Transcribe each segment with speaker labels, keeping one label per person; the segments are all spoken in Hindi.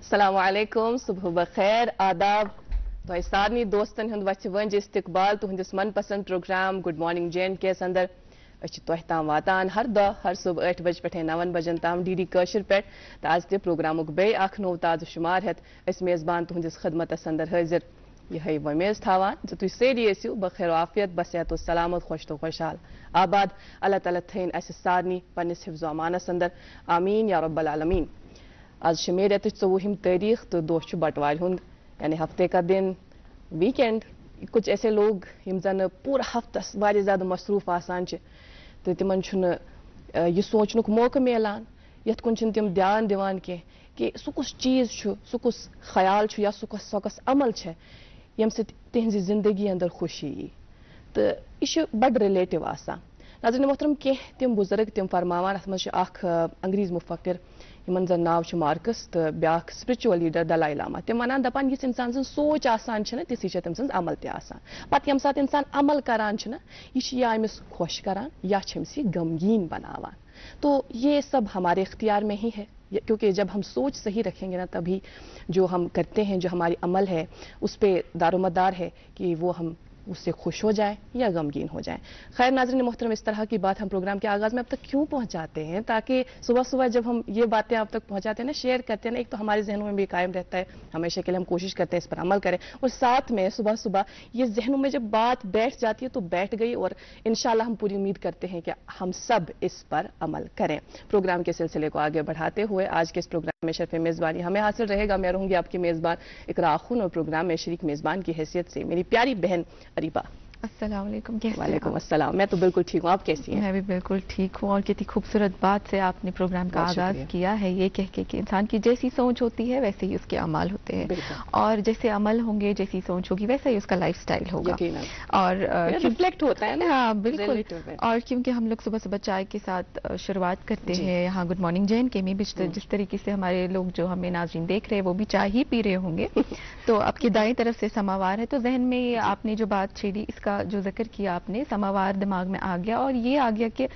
Speaker 1: अस्सलामुअलैकुम, सुबह बखैर, आदाब। तो सारनी दोस्तन हंद वच वंज इस्तकबाल तुहंदिस मनपसंद प्रोग्राम गुड मॉर्निंग जे अंदर तह ताम वातान हर दह हर सुबह 8 बज पे 9 बजन ताम डी कशर पे आज ते प्रोग्राम बे नो ताज़ शुमार हेत मेज़बान तुहंदिस खदमतस अंदर हाजिर यह वमेज थावान जो तुम सेरी ऐसो बखैर आफियत बसेहत सलामत खुश तो खुशहाल आबाद अल्लाह ताला थैन अस सारनी पन्निस हिफ्ज़ व अमानस अंदर आमीन या रब्बल आलमीन। आज मेरे रेत 24 तारीख तो दोस्त बटवार हुंद यानी हफ्ते का दिन वीकेंड। कुछ ऐसे लोग यम जन पूरा हफ्तस वारिया ज़्यादा मसरूफ आसान तो तिमन यह सोचनुक मौका मिलान यथ कुन तिम ध्यान दिवान कि सह कुछ चीज़ सह कुछ ख्याल या सह कस अमल यम तिहंज़ जिंदगी अंदर खुशी यी तो यह बड़ रिलेटिव आसान। नाज़रीन मोहतरम कह तिम बुजुर्ग तिम फरमावान अथ मज अंग्रेज मुफक्किर यमन जन नाव मार्कस तो ब्या स्पिरिचुअल लीडर दलाई लामा तिम वनान दपान यस इंसान सं सोच आसान तिथि तम सं अमल ते आसान। पत यम साथ इंसान अमल करान यह या अमिस खुश करान या अमिस यह गमगीन बनावान। तो ये सब हमारे इख्तियार में ही है क्योंकि जब हम सोच सही रखेंगे ना तभी जो हम करते हैं जो हमारी अमल है उस पर दारोमदार है कि वो हम उससे खुश हो जाए या गमगीन हो जाए। खैर नाज़रीन मोहतरम इस तरह की बात हम प्रोग्राम के आगाज़ में अब तक क्यों पहुंचाते हैं ताकि सुबह सुबह जब हम ये बातें आप तक पहुंचाते हैं ना शेयर करते हैं ना एक तो हमारे जहनों में भी कायम रहता है हमेशा के लिए हम कोशिश करते हैं इस पर अमल करें और साथ में सुबह सुबह ये जहनों में जब बात बैठ जाती है तो बैठ गई और इंशाल्लाह हम पूरी उम्मीद करते हैं कि हम सब इस पर अमल करें। प्रोग्राम के सिलसिले को आगे बढ़ाते हुए आज के इस प्रोग्राम में शर्फ मेज़बानी हमें हासिल रहेगा। मैं रहूंगी आपकी मेज़बान इकरा खून और प्रोग्राम में शरीक मेज़बान की हैसियत से मेरी प्यारी बहन अरीबा।
Speaker 2: अस्सलाम वालेकुम। कैसे?
Speaker 1: वालेकुम अस्सलाम। मैं तो बिल्कुल ठीक हूँ, आप कैसी हैं?
Speaker 2: मैं भी बिल्कुल ठीक हूँ। और कितनी खूबसूरत बात से आपने प्रोग्राम का आगाज किया है ये कह के कि इंसान की जैसी सोच होती है वैसे ही उसके अमल होते हैं और जैसे अमल होंगे जैसी सोच होगी वैसा ही उसका लाइफस्टाइल होगा और
Speaker 1: रिफ्लेक्ट होता है ना।
Speaker 2: हाँ बिल्कुल। और क्योंकि हम लोग सुबह सुबह चाय के साथ शुरुआत करते हैं यहाँ गुड मॉर्निंग जैन के में जिस तरीके से हमारे लोग जो हमें नाज़रीन देख रहे हैं वो भी चाय ही पी रहे होंगे तो आपकी दाएं तरफ से समावार है तो जहन में आपने जो बात छेड़ी इसका जो जिक्र किया आपने समावार दिमाग में आ गया और ये आ गया कि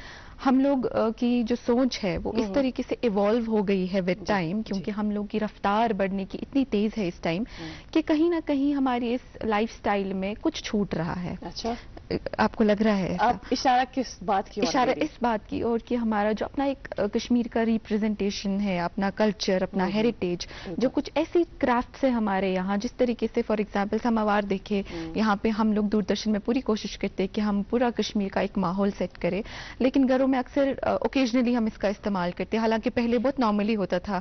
Speaker 2: हम लोग की जो सोच है वो इस तरीके से इवॉल्व हो गई है विद टाइम क्योंकि हम लोग की रफ्तार बढ़ने की इतनी तेज है इस टाइम कि कहीं ना कहीं हमारी इस लाइफस्टाइल में कुछ छूट रहा है। अच्छा आपको लग रहा है?
Speaker 1: आप इशारा किस बात की?
Speaker 2: इशारा इस बात की और कि हमारा जो अपना एक कश्मीर का रिप्रेजेंटेशन है अपना कल्चर अपना हेरिटेज जो कुछ ऐसी क्राफ्ट है हमारे यहाँ जिस तरीके से फॉर एग्जाम्पल समावार देखे यहाँ पे हम लोग दूरदर्शन में पूरी कोशिश करते हैं कि हम पूरा कश्मीर का एक माहौल सेट करें लेकिन घरों में अक्सर ओकेजनली हम इसका इस्तेमाल करते हैं। हालांकि पहले बहुत नॉर्मली होता था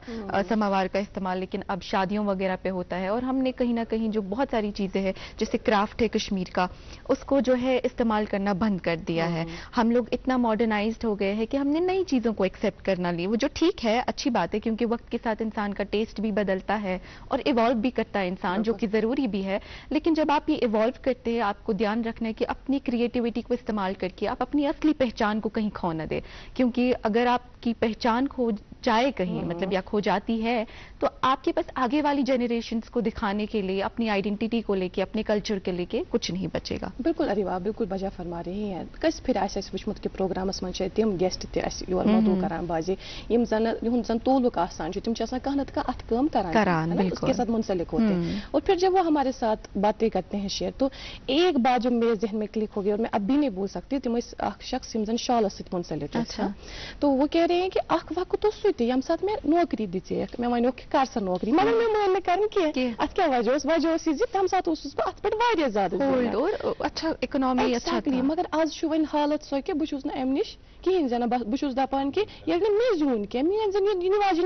Speaker 2: समावार का इस्तेमाल लेकिन अब शादियों वगैरह पे होता है और हमने कहीं ना कहीं जो बहुत सारी चीजें हैं जैसे क्राफ्ट है कश्मीर का उसको जो है इस्तेमाल करना बंद कर दिया है। हम लोग इतना मॉडर्नाइज्ड हो गए हैं कि हमने नई चीजों को एक्सेप्ट करना ली वो जो ठीक है अच्छी बात है क्योंकि वक्त के साथ इंसान का टेस्ट भी बदलता है और इवॉल्व भी करता है इंसान जो कि जरूरी भी है। लेकिन जब आप ये इवॉल्व करते हैं आपको ध्यान रखना है कि अपनी क्रिएटिविटी को इस्तेमाल करके आप अपनी असली पहचान को कहीं खो न दे क्योंकि अगर आपकी पहचान खो जाए कहीं मतलब या खो जाती है तो आपके पास आगे वाली जनरेशंस को दिखाने के लिए अपनी आइडेंटिटी को लेके अपने कल्चर के लेके कुछ नहीं बचेगा।
Speaker 1: बिल्कुल अरीबा बिल्कुल बजा फरमा रही हैं। कस फिर वुचमुत कि प्रोग्रामस मन तम गेस्ट योर मौजू करान बाजी यम जन तोलुक आसान तिम कह न कह अथ कम करान उसके साथ मुंसलिक होते हैं और फिर जब वो हमारे साथ बातें करते हैं शेयर तो एक बात जो मेरे जहन में क्लिक हो गई और मैं अब भी नहीं भूल सकती तिम शख्स यम जन शालस मुंसलिक तो वो कह रहे हैं कि अख वक्त तो यम साथ में नौकरी दिख मैं वन कर सा नौकरी मगर मैं मान कर अत क्या वजह तम साथ अत पे ज्यादा
Speaker 2: अच्छा इकोनॉमी अच्छा
Speaker 1: मगर आज वन हालत सो कि बहुत ना अम नश कहें जन बहुत दपान कि मे जून क्या मेन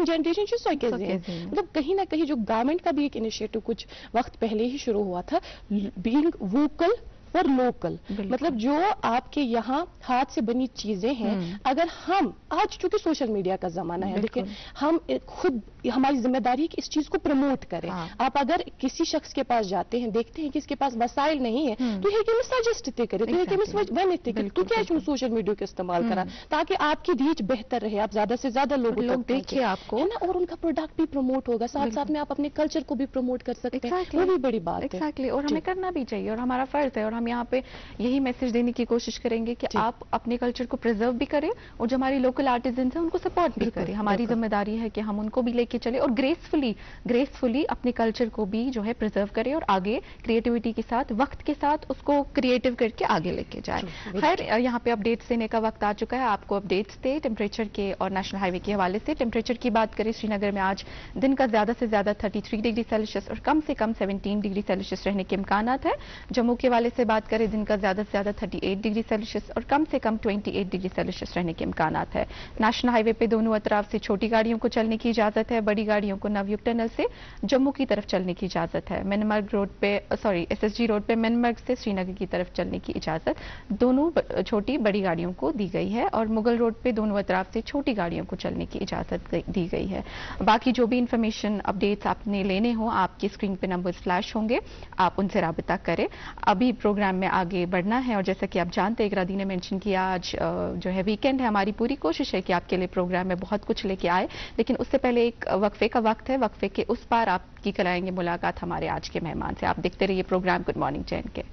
Speaker 1: जनरेशन सो मतलब कहीं ना कहीं जो गवर्नमेंट का भी एक इनिशिएटिव कुछ वक्त पहले ही शुरू हुआ था बीइंग वोकल और लोकल मतलब जो आपके यहाँ हाथ से बनी चीजें हैं अगर हम आज चूंकि सोशल मीडिया का जमाना है लेकिन हम खुद हमारी जिम्मेदारी है कि इस चीज को प्रमोट करें। आप अगर किसी शख्स के पास जाते हैं देखते हैं कि इसके पास वसाइल नहीं है तो ये सजेस्ट करे तो क्या सोशल मीडिया का इस्तेमाल करा ताकि आपकी रीच बेहतर रहे आप ज्यादा से ज्यादा लोग
Speaker 2: देखें आपको
Speaker 1: है ना और उनका प्रोडक्ट भी प्रमोट होगा साथ साथ में आप अपने कल्चर को भी प्रमोट कर सकते हैं वो भी बड़ी बात है।
Speaker 2: एग्जैक्टली और हमें करना भी चाहिए और हमारा फर्ज है और हम यहाँ पे यही मैसेज देने की कोशिश करेंगे कि आप अपने कल्चर को प्रिजर्व भी करें और जो हमारी लोकल आर्टिजन हैं उनको सपोर्ट भी करें। हमारी जिम्मेदारी है कि हम उनको भी लेके चले और ग्रेसफुली अपने कल्चर को भी जो है प्रिजर्व करें और आगे क्रिएटिविटी के साथ, वक्त के साथ उसको क्रिएटिव करके आगे लेके जाए। खैर, यहाँ पे अपडेट्स देने का वक्त आ चुका है। आपको अपडेट्स थे टेम्परेचर के और नेशनल हाईवे के हवाले से। टेम्परेचर की बात करें, श्रीनगर में आज दिन का ज्यादा से ज्यादा 33 डिग्री सेल्सियस और कम से कम 17 डिग्री सेल्सियस रहने के इम्कानात है। जम्मू के हवाले से बात करें, दिन का ज्यादा से ज्यादा 38 डिग्री सेल्सियस और कम से कम 28 डिग्री सेल्सियस रहने के इम्कानात है। नेशनल हाईवे पे दोनों अतराफ से छोटी गाड़ियों को चलने की इजाजत है, बड़ी गाड़ियों को नवयुग टनल से जम्मू की तरफ चलने की इजाजत है। मिनमर्ग रोड पे SSG रोड पे मिनमर्ग से श्रीनगर की तरफ चलने की इजाजत दोनों छोटी बड़ी गाड़ियों को दी गई है और मुगल रोड पे दोनों अतराफ से छोटी गाड़ियों को चलने की इजाजत दी गई है। बाकी जो भी इंफॉर्मेशन अपडेट्स आपने लेने हो, आपकी स्क्रीन पे नंबर्स फ्लैश होंगे, आप उनसे राबिता करें। अभी प्रोग्राम में आगे बढ़ना है और जैसा कि आप जानते हैं, इकरा दी ने मेंशन किया, आज जो है वीकेंड है। हमारी पूरी कोशिश है कि आपके लिए प्रोग्राम में बहुत कुछ लेके आए, लेकिन उससे पहले एक वक्फे का वक्त है। वक्फे के उस पार आपकी कराएंगे मुलाकात हमारे आज के मेहमान से। आप देखते रहिए प्रोग्राम गुड मॉर्निंग JNK।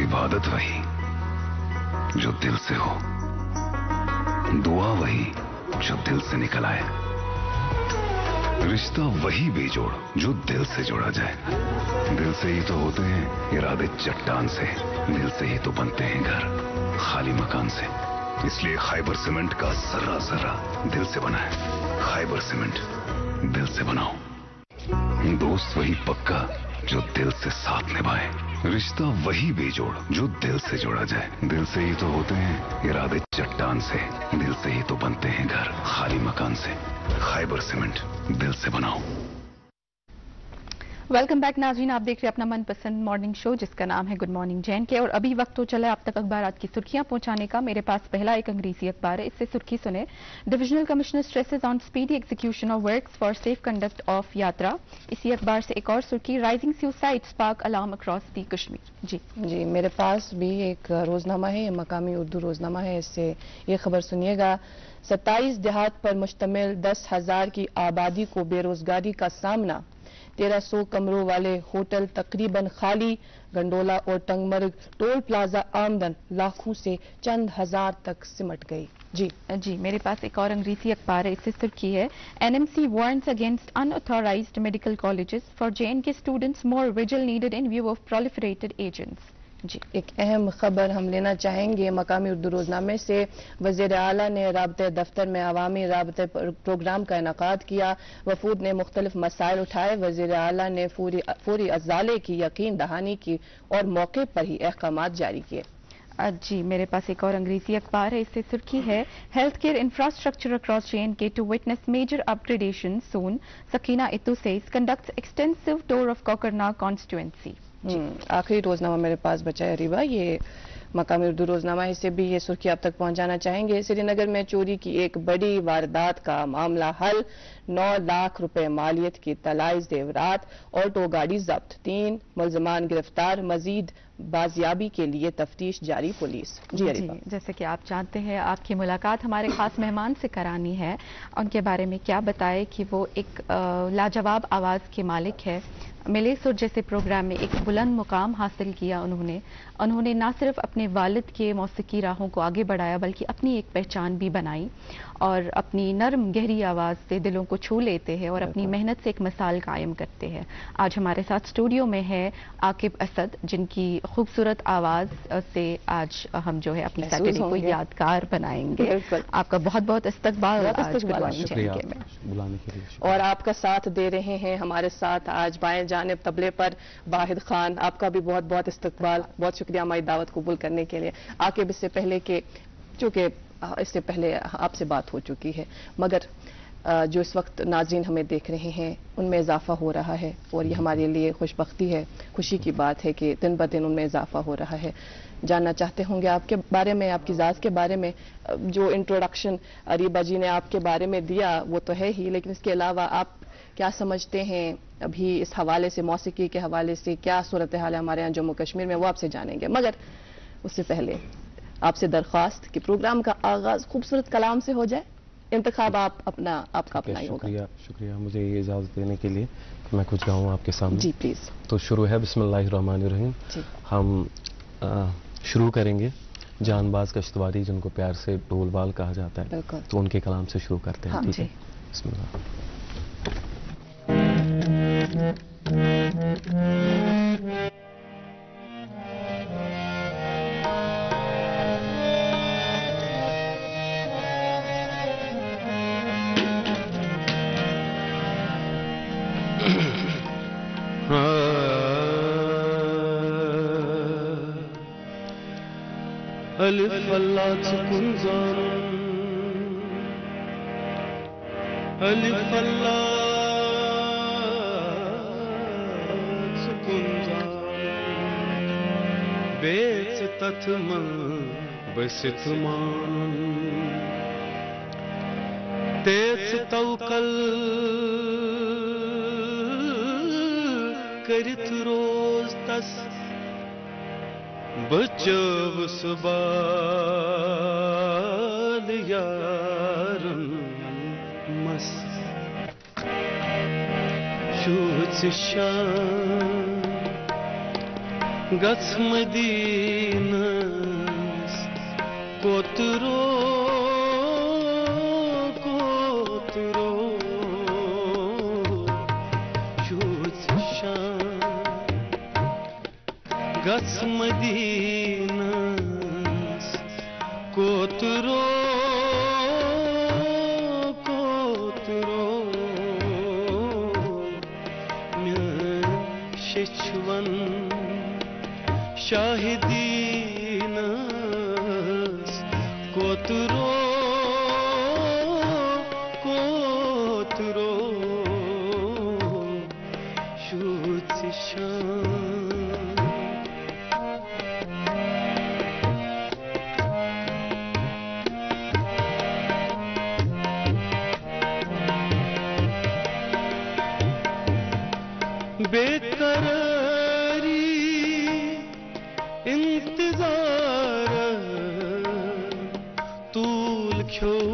Speaker 3: इबादत वही जो दिल से हो, दुआ वही जो दिल से निकल आए, रिश्ता वही बेजोड़ जो दिल से जोड़ा जाए। दिल से ही तो होते हैं इरादे चट्टान से, दिल से ही तो बनते हैं घर खाली मकान से। इसलिए खैबर सीमेंट का जर्रा जर्रा दिल से बना है। खैबर सीमेंट, दिल से बनाओ। दोस्त वही पक्का जो दिल से साथ निभाए, रिश्ता वही बेजोड़ जो दिल से जोड़ा जाए। दिल से ही तो होते हैं इरादे चट्टान से, दिल से ही तो बनते हैं घर खाली मकान से। खैबर सीमेंट, दिल से बनाओ।
Speaker 2: वेलकम बैक नाज़रीन, आप देख रहे हैं अपना मनपसंद मॉर्निंग शो जिसका नाम है गुड मॉर्निंग JNK और अभी वक्त हो चला है आप तक अखबारात की सुर्खियां पहुंचाने का। मेरे पास पहला एक अंग्रेजी अखबार है, इससे सुर्खी सुने, divisional commissioner stresses on speedy execution of works for safe conduct of yatra. इसी अखबार से एक और सुर्खी, rising suicide spark alarm across the Kashmir.
Speaker 1: जी मेरे पास भी एक रोजनामा है, मकामी उर्दू रोजनामा है, इससे ये खबर सुनिएगा। 27 देहात पर मुश्तमिल 10,000 की आबादी को बेरोजगारी का सामना, 1300 कमरों वाले होटल तकरीबन खाली, गंडोला और टंगमर्ग टोल प्लाजा आमदन लाखों से चंद हजार तक सिमट गई। जी
Speaker 2: मेरे पास एक और अंग्रेजी अखबार है, इससे सुर्खी है, NMC warns against unauthorised medical colleges for JNK students, more vigil needed in view of proliferated agents.
Speaker 1: जी एक अहम खबर हम लेना चाहेंगे मकामी उर्दू रोजनामे से। वज़ीर आला ने राबते दफ्तर में अवामी राबते प्रोग्राम का इनेकाद किया। वफूद ने मुख्तलिफ मसाइल उठाए। वज़ीर आला ने फौरी अजाले की यकीन दहानी की और मौके पर ही अहकामात जारी किए।
Speaker 2: जी मेरे पास एक और अंग्रेजी अखबार है, इससे सुर्खी है, health care infrastructure across JNK to witness major upgradation soon, Sakina Itoo says conducts extensive tour of Kokernag constituency.
Speaker 1: आखिरी रोजनामा मेरे पास बचा है रिबा, ये मकामी उर्दू रोजनामा, इसे भी ये सुर्खी आप तक पहुंचाना चाहेंगे। श्रीनगर में चोरी की एक बड़ी वारदात का मामला हल, 9 लाख रुपए मालियत की तलाई जेवरात, ऑटो गाड़ी जब्त, 3 मुलजमान गिरफ्तार, मजीद बाजियाबी के लिए तफ्तीश जारी पुलिस। जी
Speaker 2: जैसे कि आप जानते हैं, आपकी मुलाकात हमारे खास मेहमान से करानी है। उनके बारे में क्या बताए कि वो एक लाजवाब आवाज के मालिक है। मिले सुर जैसे प्रोग्राम में एक बुलंद मुकाम हासिल किया उन्होंने ना सिर्फ अपने वालिद के मौसीकी राहों को आगे बढ़ाया बल्कि अपनी एक पहचान भी बनाई और अपनी नरम गहरी आवाज से दिलों को छू लेते हैं और अपनी मेहनत से एक मिसाल कायम करते हैं। आज हमारे साथ स्टूडियो में है आकिब असद, जिनकी खूबसूरत आवाज से आज हम जो है अपनी सैटरडे को यादगार बनाएंगे। आपका बहुत बहुत इस्तकबाल
Speaker 1: बुलाने के लिए और आपका साथ दे रहे हैं हमारे साथ आज बाएं जानिब तबले पर वाहिद खान, आपका भी बहुत बहुत इस्तकबाल, बहुत शुक्रिया हमारी दावत कबूल करने के लिए। आकिब, इससे पहले के चूंकि इससे पहले आपसे बात हो चुकी है, मगर जो इस वक्त नाज़रीन हमें देख रहे हैं उनमें इजाफा हो रहा है और ये हमारे लिए खुशबख्ती है, खुशी की बात है कि दिन ब दिन उनमें इजाफा हो रहा है। जानना चाहते होंगे आपके बारे में, आपकी ज़ात के बारे में। जो इंट्रोडक्शन रीबा जी ने आपके बारे में दिया वो तो है ही, लेकिन इसके अलावा आप क्या समझते हैं अभी इस हवाले से, मौसीकी के हवाले से क्या सूरत हाल है हमारे यहाँ जम्मू कश्मीर में, वो आपसे जानेंगे। मगर उससे पहले आपसे दरख्वास्त कि प्रोग्राम का आगाज खूबसूरत कलाम से हो जाए, इंतखाब आपका अपना ही होगा।
Speaker 4: शुक्रिया शुक्रिया मुझे ये इजाज़त देने के लिए कि मैं कुछ गाऊँ आपके सामने।
Speaker 1: जी प्लीज़।
Speaker 4: तो शुरू है बिस्मिल्लाहिर्रहमानिर्रहीम। हम शुरू करेंगे जानबाज कश्तवारी, जिनको प्यार से ढोलबाल कहा जाता है, तो उनके कलाम से शुरू करते हैं। ठीक है, बिस्मिल्लाह। Alif Allah sukun zanun, Alif Allah sukun zanun, bet tatman besitman, tet tawkal karit roz tas बचव Subal यारन मस शूच शान गच मदीनस कोतरो कोतरो शूच शान गच मदीनस कोतरो कोतरो म्यान शेचवन शाहिदीनस कोतरो कोतरो शूच शान बेकरारी इंतजार तूल क्यों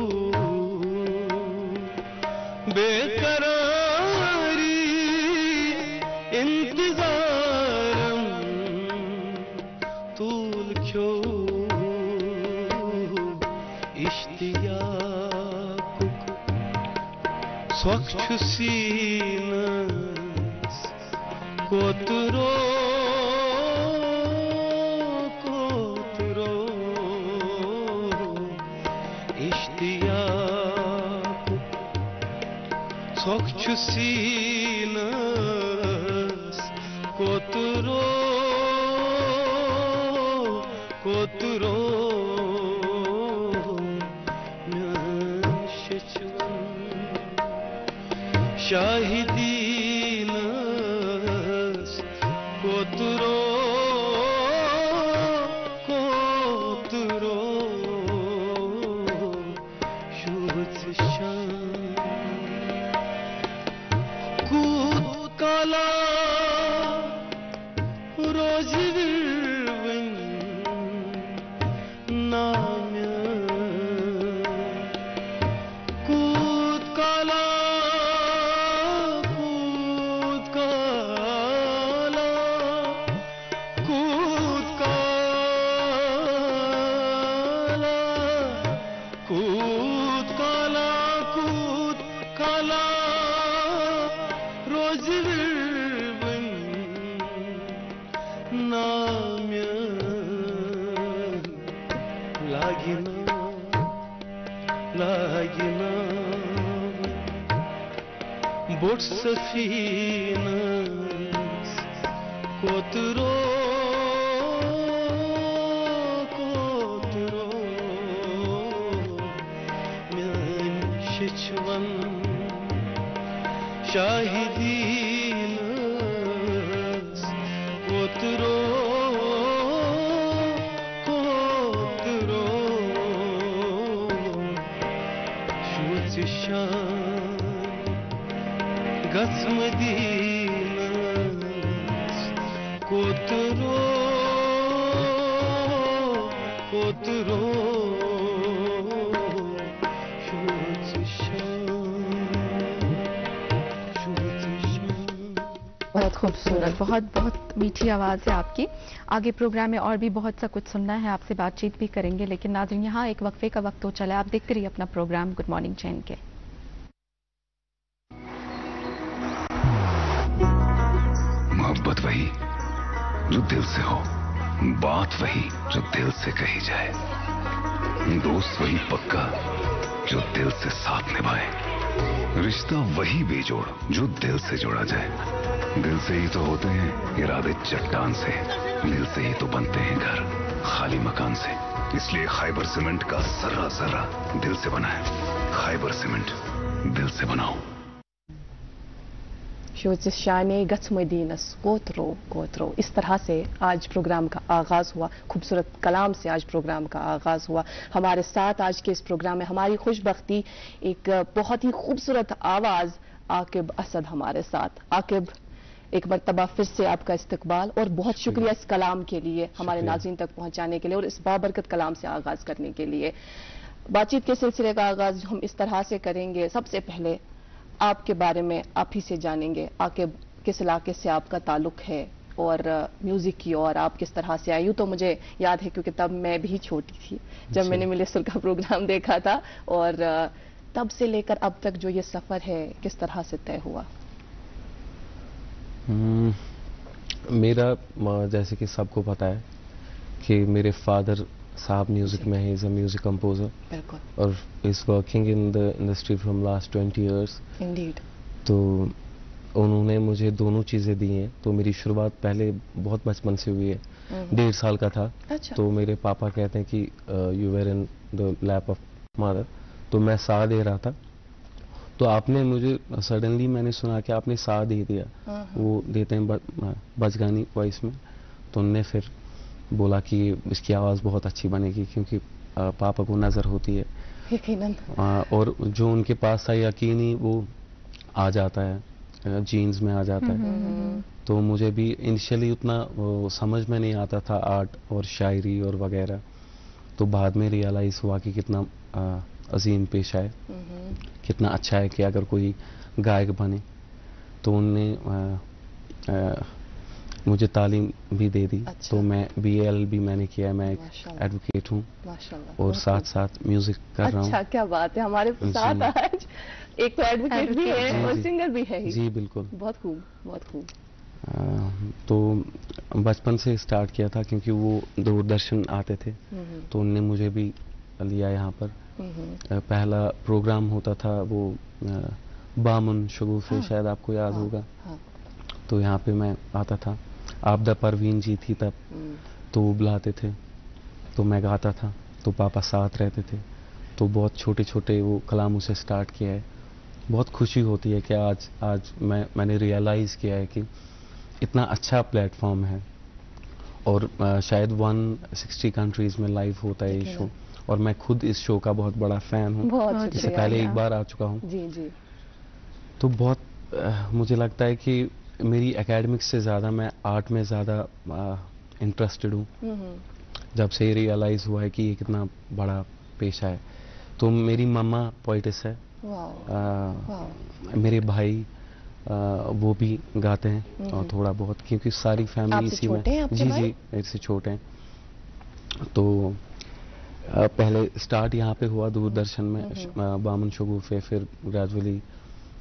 Speaker 4: बेकरारी इंतजार तूल क्यों इश्तियाक स्वच्छ सीना कोतरो कोतरो इश्तियाक स्वच्छ सीनस कोतरो कोतरो म्यान शेचवन शाहिदीनस कोतरो कोतरो शूच शान कूद काला रोज विरवन नाम्य कूद काला बोट सफीनस कोतरो कोतरो म्यान शेचवन शाहिदीनस कोतरो कोतरो शूच शान गच मदीनस कोतरो कोतरो शूच
Speaker 2: खूबसूरत, बहुत बहुत मीठी आवाज़ है आपकी। आगे प्रोग्राम में और भी बहुत सा कुछ सुनना है, आपसे बातचीत भी करेंगे, लेकिन नाज़रीन यहाँ एक वक्फे का वक्त हो चला है। आप देखते रहिए अपना प्रोग्राम गुड मॉर्निंग जैन के।
Speaker 3: मोहब्बत वही जो दिल से हो, बात वही जो दिल से कही जाए, दोस्त वही पक्का जो दिल से साथ निभाए, रिश्ता वही बेजोड़ जो दिल से जोड़ा जाए। दिल से ही तो होते हैं इरादे चट्टान से, दिल से ही तो बनते हैं घर खाली मकान से। इसलिए खाइबर सीमेंट का जर्रा जर्रा दिल से बना है। खाइबर सीमेंट, दिल से बनाओ।
Speaker 1: शाने गच मदीनस गोत्रो गोत्रो, इस तरह से आज प्रोग्राम का आगाज हुआ। खूबसूरत कलाम से आज प्रोग्राम का आगाज हुआ। हमारे साथ आज के इस प्रोग्राम में हमारी खुशबख्ती, एक बहुत ही खूबसूरत आवाज आकिब असद हमारे साथ। आकिब, एक मरतबा फिर से आपका इस्तकबाल और बहुत शुक्रिया इस कलाम के लिए, हमारे नाज़रीन तक पहुंचाने के लिए और इस बाबरकत कलाम से आगाज करने के लिए। बातचीत के सिलसिले का आगाज हम इस तरह से करेंगे। सबसे पहले आपके बारे में आप ही से जानेंगे। आकिब, किस इलाके से आपका ताल्लुक है और म्यूजिक की और आप किस तरह से आए? यूँ तो मुझे याद है क्योंकि तब मैं भी छोटी थी जब मैंने मिलिस्टर का प्रोग्राम देखा था, और तब से लेकर अब तक जो ये सफर है किस तरह से तय हुआ?
Speaker 4: मेरा, जैसे कि सबको पता है कि मेरे फादर साहब म्यूजिक में है, इज अ म्यूजिक कंपोजर और is working in the industry from last 20 years.
Speaker 1: Indeed.
Speaker 4: तो उन्होंने मुझे दोनों चीज़ें दी हैं। तो मेरी शुरुआत पहले बहुत बचपन से हुई है, 1.5 साल का था।
Speaker 1: अच्छा।
Speaker 4: तो मेरे पापा कहते हैं कि you were in the lap of mother, तो मैं सा दे रहा था। तो आपने मुझे सडनली मैंने सुना कि आपने सा दे दिया। वो देते हैं बजगानी वॉइस में। तो उनने फिर बोला कि इसकी आवाज़ बहुत अच्छी बनेगी, क्योंकि पापा को नज़र होती है
Speaker 1: यकीनन,
Speaker 4: और जो उनके पास था यकीनी वो आ जाता है, जीन्स में आ जाता है। तो मुझे भी इनिशियली उतना वो समझ में नहीं आता था आर्ट और शायरी और वगैरह। तो बाद में रियलाइज़ हुआ कि कितना अजीम पेशा है, कितना अच्छा है कि अगर कोई गायक बने। तो उनने मुझे तालीम भी दे दी। अच्छा। तो मैं BA भी मैंने किया, मैं एक एडवोकेट हूँ और साथ साथ म्यूजिक कर रहा हूँ।
Speaker 1: अच्छा, क्या बात है, हमारे साथ आज एक तो एडवोकेट भी है और सिंगर भी है ही।
Speaker 4: जी बिल्कुल,
Speaker 1: बहुत खूब, बहुत खूब।
Speaker 4: तो बचपन से स्टार्ट किया था, क्योंकि वो दूरदर्शन आते थे तो उनने मुझे भी लिया यहाँ पर। पहला प्रोग्राम होता था वो बामन शगुफे, शायद आपको याद होगा। तो यहाँ पे मैं आता था, आपदा परवीन जी थी तब, तो वो बुलाते थे तो मैं गाता था, तो पापा साथ रहते थे। तो बहुत छोटे छोटे वो कलामों से स्टार्ट किया है। बहुत खुशी होती है कि आज मैंने रियलाइज़ किया है कि इतना अच्छा प्लेटफॉर्म है और शायद 160 कंट्रीज़ में लाइव होता है ये शो, और मैं खुद इस शो का बहुत बड़ा फ़ैन हूँ। इससे पहले एक बार आ चुका हूँ।
Speaker 1: जी जी।
Speaker 4: तो बहुत मुझे लगता है कि मेरी एकेडमिक्स से ज़्यादा मैं आर्ट में ज़्यादा इंटरेस्टेड हूँ, जब से रियलाइज़ हुआ है कि ये कितना बड़ा पेशा है। तो मेरी मम्मा पोइटिस है, मेरे भाई वो भी गाते हैं और थोड़ा बहुत, क्योंकि सारी फैमिली इसी में। जी जी, मेरे से छोटे हैं। तो पहले स्टार्ट यहाँ पे हुआ दूरदर्शन में, बामन शगुफे, फिर ग्रेजुअली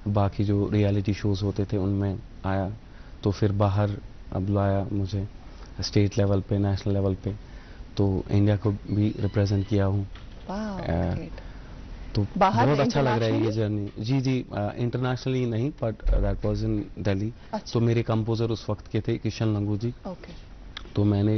Speaker 4: बाकी जो रियलिटी शोज़ होते थे उनमें आया। तो फिर बाहर बुलाया मुझे स्टेट लेवल पे, नेशनल लेवल पे, तो इंडिया को भी रिप्रेजेंट किया हूँ। तो बहुत अच्छा लग रहा है ये जर्नी। जी जी, इंटरनेशनली नहीं, but that was in Delhi. तो मेरे कंपोजर उस वक्त के थे किशन लंगू जी। तो मैंने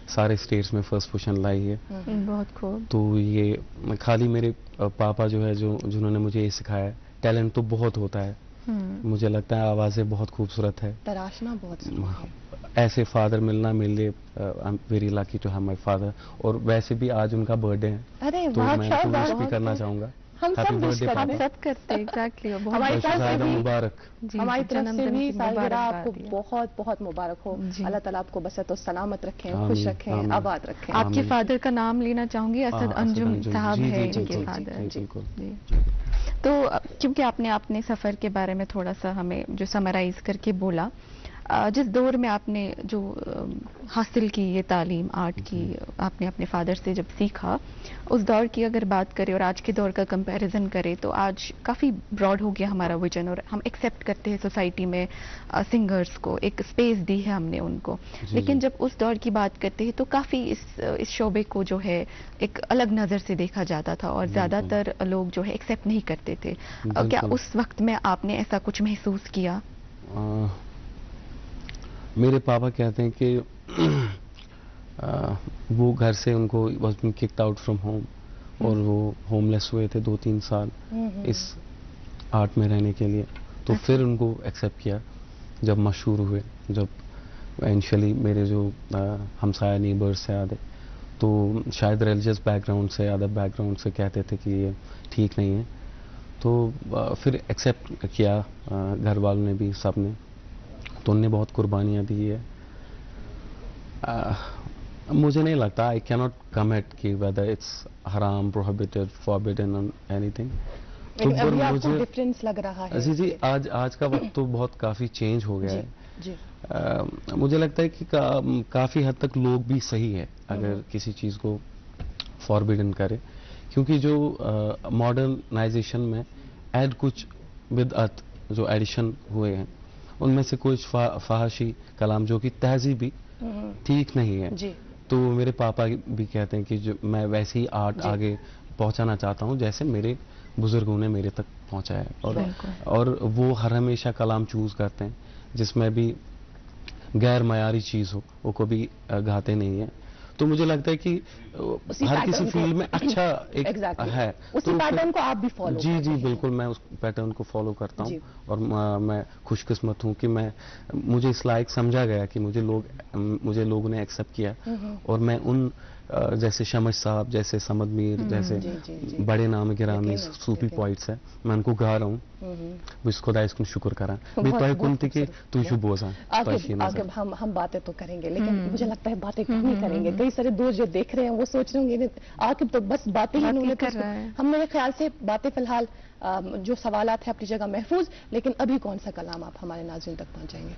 Speaker 4: सारे स्टेट्स में फर्स्ट पोजीशन लाई है।
Speaker 2: बहुत खूब।
Speaker 4: तो ये खाली मेरे पापा जो है, जिन्होंने मुझे ये सिखाया है। टैलेंट तो बहुत होता है, मुझे लगता है आवाज़ें बहुत खूबसूरत है,
Speaker 1: तराशना बहुत।
Speaker 4: ऐसे फादर मिलना मेरे लिए, I am very lucky to have my father. और वैसे भी आज उनका बर्थडे है।
Speaker 1: अरे
Speaker 4: तो मैं उनको विश भी करना चाहूँगा। हैप्पी बर्थडे पापा।
Speaker 2: सब करते हैं, एग्जैक्टली।
Speaker 1: हमारी तरफ से
Speaker 4: मुबारक,
Speaker 1: हमारी तरफ से भी सालगिरह आपको बहुत बहुत मुबारक हो। अल्लाह ताला आपको बसत और सलामत रखें, खुश रखें, आबाद रखें।
Speaker 2: आपके फादर का नाम लेना चाहूंगी, असद अंजुम साहब है इनके फादर।
Speaker 4: जी।
Speaker 2: तो क्योंकि आपने अपने सफ़र के बारे में थोड़ा सा हमें जो समराइज करके बोला, जिस दौर में आपने जो हासिल की ये तालीम आर्ट की, आपने अपने फादर से जब सीखा, उस दौर की अगर बात करें और आज के दौर का कंपैरिजन करें तो आज काफ़ी ब्रॉड हो गया हमारा विजन और हम एक्सेप्ट करते हैं सोसाइटी में सिंगर्स को, एक स्पेस दी है हमने उनको। लेकिन जब उस दौर की बात करते हैं तो काफ़ी इस शोबे को जो है एक अलग नज़र से देखा जाता था और ज़्यादातर लोग जो है एक्सेप्ट नहीं करते थे। क्या उस वक्त में आपने ऐसा कुछ महसूस किया?
Speaker 4: मेरे पापा कहते हैं कि वो घर से उनको was being kicked out from home और वो होमलेस हुए थे 2-3 साल इस आर्ट में रहने के लिए। तो फिर उनको एक्सेप्ट किया जब मशहूर हुए, जब इनिशियली मेरे जो हमसाया नेबर्स से आते तो शायद रिलीजियस बैकग्राउंड से, अदर बैकग्राउंड से कहते थे कि ये ठीक नहीं है, तो फिर एक्सेप्ट किया घर वालों ने भी, सब ने। तो उनने बहुत कुर्बानियाँ दी है। मुझे नहीं लगता, आई कैनॉट कमेंट कि वेदर इट्स हराम, प्रोहिबिटेड, फॉरबिडन और एनीथिंग।
Speaker 1: तो अभी आपको डिफरेंस लग रहा है?
Speaker 4: जी, आज का वक्त तो बहुत काफ़ी चेंज हो गया है। जी। मुझे लगता है कि काफ़ी हद तक लोग भी सही है अगर किसी चीज़ को फॉरबिडन करे, क्योंकि जो मॉडर्नाइजेशन में ऐड कुछ बिदअत जो एडिशन हुए हैं उनमें से कुछ फहाशी कलाम जो कि तहजीबी ठीक नहीं है। जी। तो मेरे पापा भी कहते हैं कि जो मैं वैसे ही आर्ट आगे पहुंचाना चाहता हूं जैसे मेरे बुजुर्गों ने मेरे तक पहुंचाया, और वो हर हमेशा कलाम चूज करते हैं जिसमें भी गैर मयारी चीज हो वो कभी गाते नहीं है। तो मुझे लगता है कि हर किसी फील्ड में अच्छा एक है,
Speaker 1: उसी
Speaker 4: तो
Speaker 1: पैटर्न को आप भी फॉलो
Speaker 4: जी जी बिल्कुल, मैं उस पैटर्न को फॉलो करता हूँ और मैं खुशकिस्मत हूँ कि मुझे इस लायक समझा गया कि मुझे लोगों ने एक्सेप्ट किया, और मैं उन जैसे शमस साहब, जैसे समद मीर जैसे बड़े नाम गिरामी सूफी पॉइंट्स है, मैं उनको गा रहा हूँ, बस खुदाइस को शुक्र करा बेतोय कुंती के तू शु बोसा।
Speaker 1: आगे हम बातें तो करेंगे, लेकिन मुझे लगता है बातें कम ही करेंगे। कई सारे दोस्त जो देख रहे हैं वो सोच रहे होंगे आखिर तो बस बातें ही उन्होंने हम मेरे ख्याल से बातें फिलहाल जो सवालात है अपनी जगह महफूज, लेकिन अभी कौन सा कलाम आप हमारे नाज़रीन तक पहुंचाएंगे?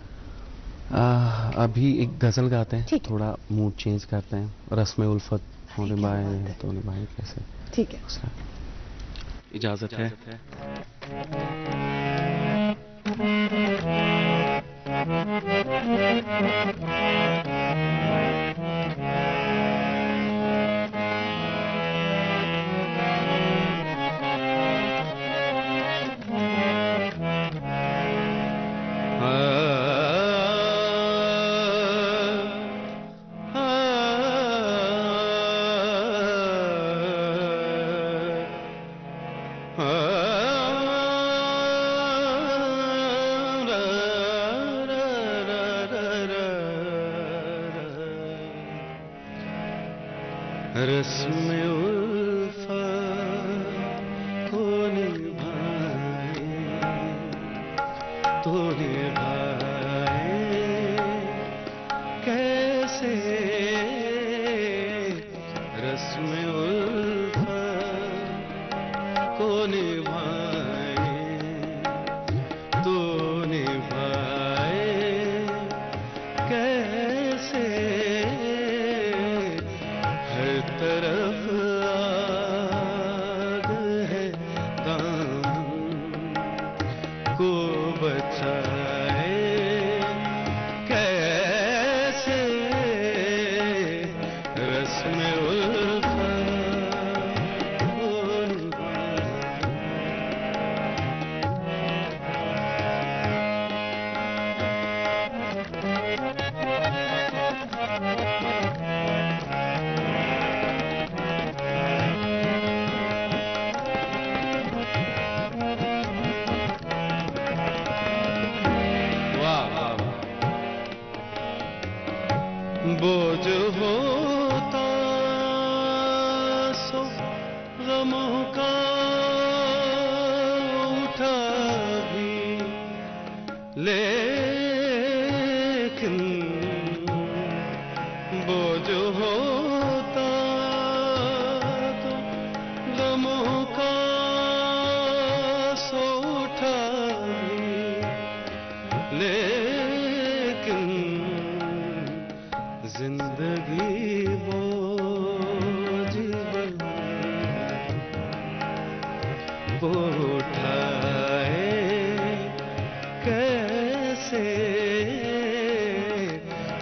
Speaker 4: अभी एक गजल गाते हैं, थोड़ा मूड चेंज करते हैं। रस्म उल्फत हो निभाए तो निभाए कैसे।
Speaker 1: ठीक है,
Speaker 4: इजाजत है। रस्म उल्फत को निभाए तो निभाए कैसे, रस्म उल्फत को निभाए तो निभाए कैसे, तरफ आग है दामन को बचाए कैसे, रस्म उल्फत को निभाए। बोझ होता सो गमों का उठा भी, लेकिन बोझ होता तो गमों का सो उठा भी, लेकिन
Speaker 5: जिंदगी बोझ वो उठाए कैसे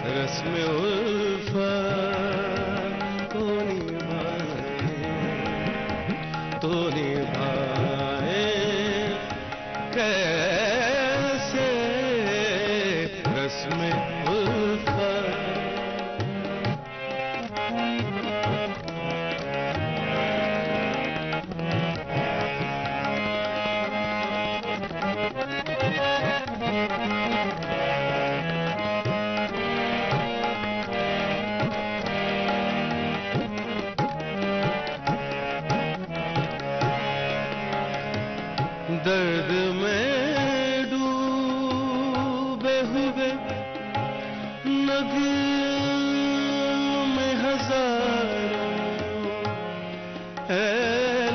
Speaker 5: रस्म उल्फत तो निभाए कैसे रस्म उल्फत। दर्द में डूबे हुए नगमे में हजारों है,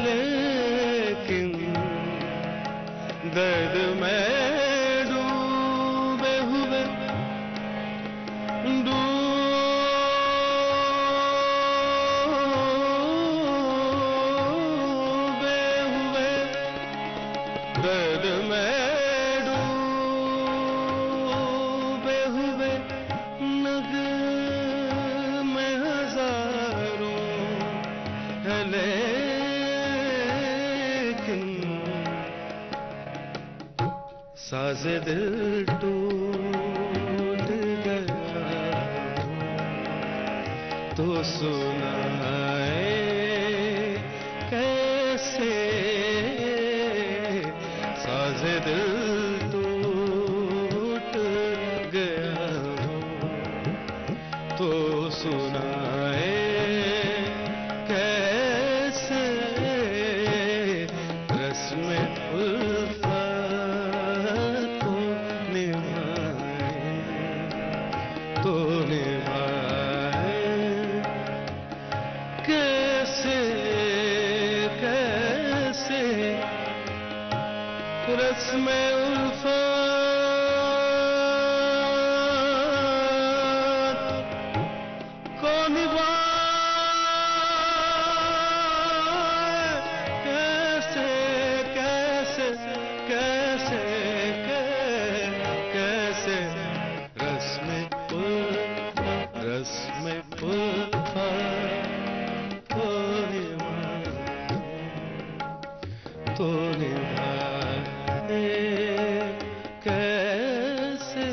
Speaker 5: लेकिन दर्द में डूबे हुए दर्द में डूबे हुए नगमे हजारों है, लेकिन साज़े दिल टूट गया तो सुनाए कैसे साज़े दिल टूट गया तो सुनाए कैसे रस्म उल्फत को निभाए कैसे कैसे रस्म उल्फत को निभाए कैसे कैसे कैसे कैसे रस्म उल्फत को निभाए कैसे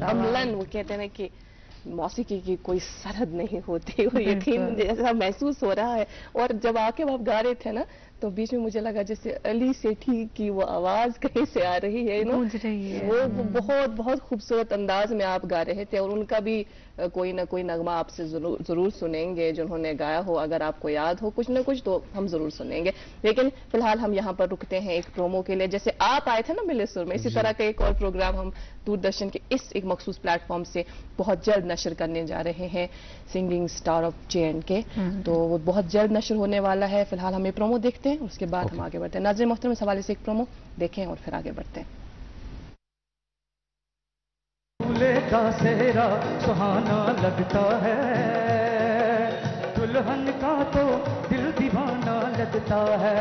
Speaker 1: अमलन वो कहते हैं कि मौसीकी की कोई सरहद नहीं होती और यकीन जैसा महसूस हो रहा है। और जब आके आप गा रहे थे ना तो बीच में मुझे लगा जैसे अली सेठी की वो आवाज कहीं से आ रही है, वो बहुत बहुत खूबसूरत अंदाज में आप गा रहे थे और उनका भी कोई ना कोई नगमा आपसे जरूर सुनेंगे जिन्होंने गाया हो, अगर आपको याद हो कुछ ना कुछ तो हम जरूर सुनेंगे। लेकिन फिलहाल हम यहाँ पर रुकते हैं एक प्रोमो के लिए। जैसे आप आए थे ना मिले सुर में, इसी तरह का एक और प्रोग्राम हम दूरदर्शन के इस एक मखसूस प्लेटफॉर्म से बहुत जल्द नशर करने जा रहे हैं, सिंगिंग स्टार ऑफ J&K, तो वो बहुत जल्द नशर होने वाला है। फिलहाल हम ये प्रोमो देखते हैं, उसके बाद हम आगे बढ़ते हैं। नाज़रीन मोहतरम, इस हवाले से एक प्रोमो देखें और फिर आगे बढ़ते हैं।
Speaker 6: का सेहरा सुहाना लगता है, दुल्हन का तो दिल दीवाना लगता है।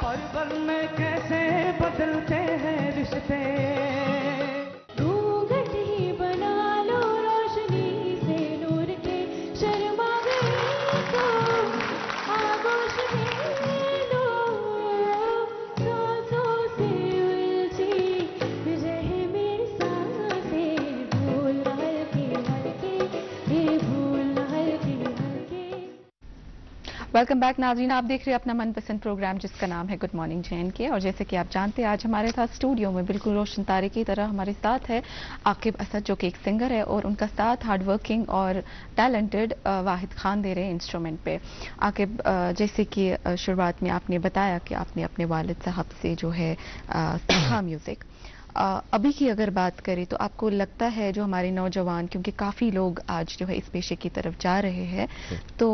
Speaker 6: पर पल में कैसे बदलते हैं रिश्ते,
Speaker 7: घूंघट ही बना लो रोशनी से नूर के, शर्मा गई तो आगोश में लो, सांसों से उलझी रहे मेरी सांसें, भूल हल्के हल्के ये भूल हल्के हल्के।
Speaker 2: वेलकम बैक नाज़रीन, आप देख रहे हैं अपना मनपसंद प्रोग्राम जिसका नाम है गुड मॉर्निंग J&K। और जैसे कि आप जानते हैं आज हमारे साथ स्टूडियो में बिल्कुल रोशन तारे की तरह हमारे साथ है आकिब असद, जो कि एक सिंगर है, और उनका साथ हार्ड वर्किंग और टैलेंटेड वाहिद खान दे रहे हैं इंस्ट्रूमेंट पे। आकिब, जैसे कि शुरुआत में आपने बताया कि आपने अपने वालिद साहब से जो है सीखा म्यूज़िक, अभी की अगर बात करें तो आपको लगता है जो हमारे नौजवान, क्योंकि काफ़ी लोग आज जो है इस पेशे की तरफ जा रहे हैं, तो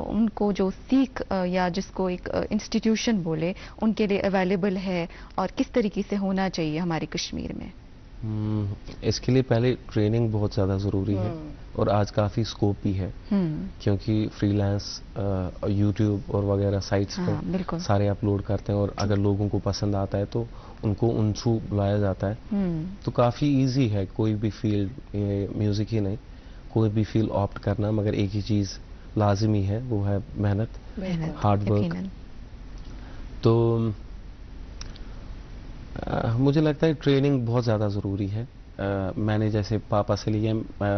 Speaker 2: उनको जो सीख या जिसको एक इंस्टीट्यूशन बोले उनके लिए अवेलेबल है और किस तरीके से होना चाहिए हमारे कश्मीर में?
Speaker 4: इसके लिए पहले ट्रेनिंग बहुत ज़्यादा ज़रूरी है और आज काफ़ी स्कोप भी है क्योंकि फ्रीलांस यूट्यूब और वगैरह साइट्स पर सारे अपलोड करते हैं और अगर लोगों को पसंद आता है तो उनको उन थ्रू बुलाया जाता है। तो काफ़ी इजी है कोई भी फील्ड, म्यूज़िक ही नहीं, कोई भी फील्ड ऑप्ट करना, मगर एक ही चीज़ लाजमी है, वो है मेहनत, हार्ड वर्क। तो मुझे लगता है ट्रेनिंग बहुत ज़्यादा ज़रूरी है। मैंने जैसे पापा से लिया,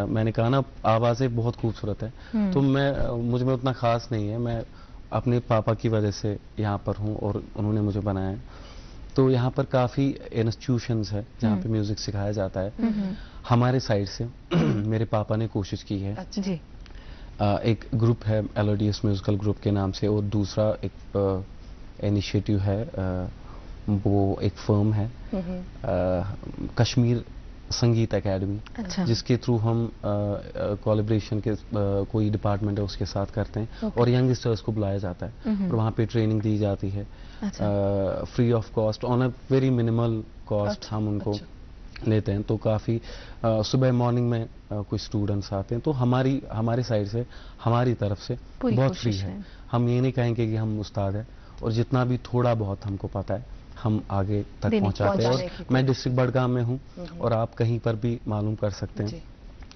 Speaker 4: मैंने कहा ना आवाज़ें बहुत खूबसूरत है, तो मुझ में उतना ख़ास नहीं है, मैं अपने पापा की वजह से यहाँ पर हूँ और उन्होंने मुझे बनाया है। तो यहाँ पर काफ़ी इंस्टीट्यूशंस है जहाँ पे म्यूज़िक सिखाया जाता है। हमारे साइड से मेरे पापा ने कोशिश की है।
Speaker 2: जी।
Speaker 4: एक ग्रुप है एलोडियस म्यूजिकल ग्रुप के नाम से और दूसरा एक इनिशिएटिव है, वो एक फर्म है कश्मीर संगीत एकेडमी, जिसके थ्रू हम कोलैबोरेशन के कोई डिपार्टमेंट है उसके साथ करते हैं और यंगस्टर्स को बुलाया जाता है और वहाँ पे ट्रेनिंग दी जाती है free of cost, on a very minimal cost हम उनको लेते हैं। तो काफ़ी सुबह मॉर्निंग में कुछ स्टूडेंट्स आते हैं, तो हमारी साइड से, हमारी तरफ से बहुत फ्री है। हम ये नहीं कहेंगे कि हम उस्ताद हैं, और जितना भी थोड़ा बहुत हमको पता है हम आगे तक पहुंचाते हैं। और मैं डिस्ट्रिक्ट बडगाम में हूं और आप कहीं पर भी मालूम कर सकते हैं।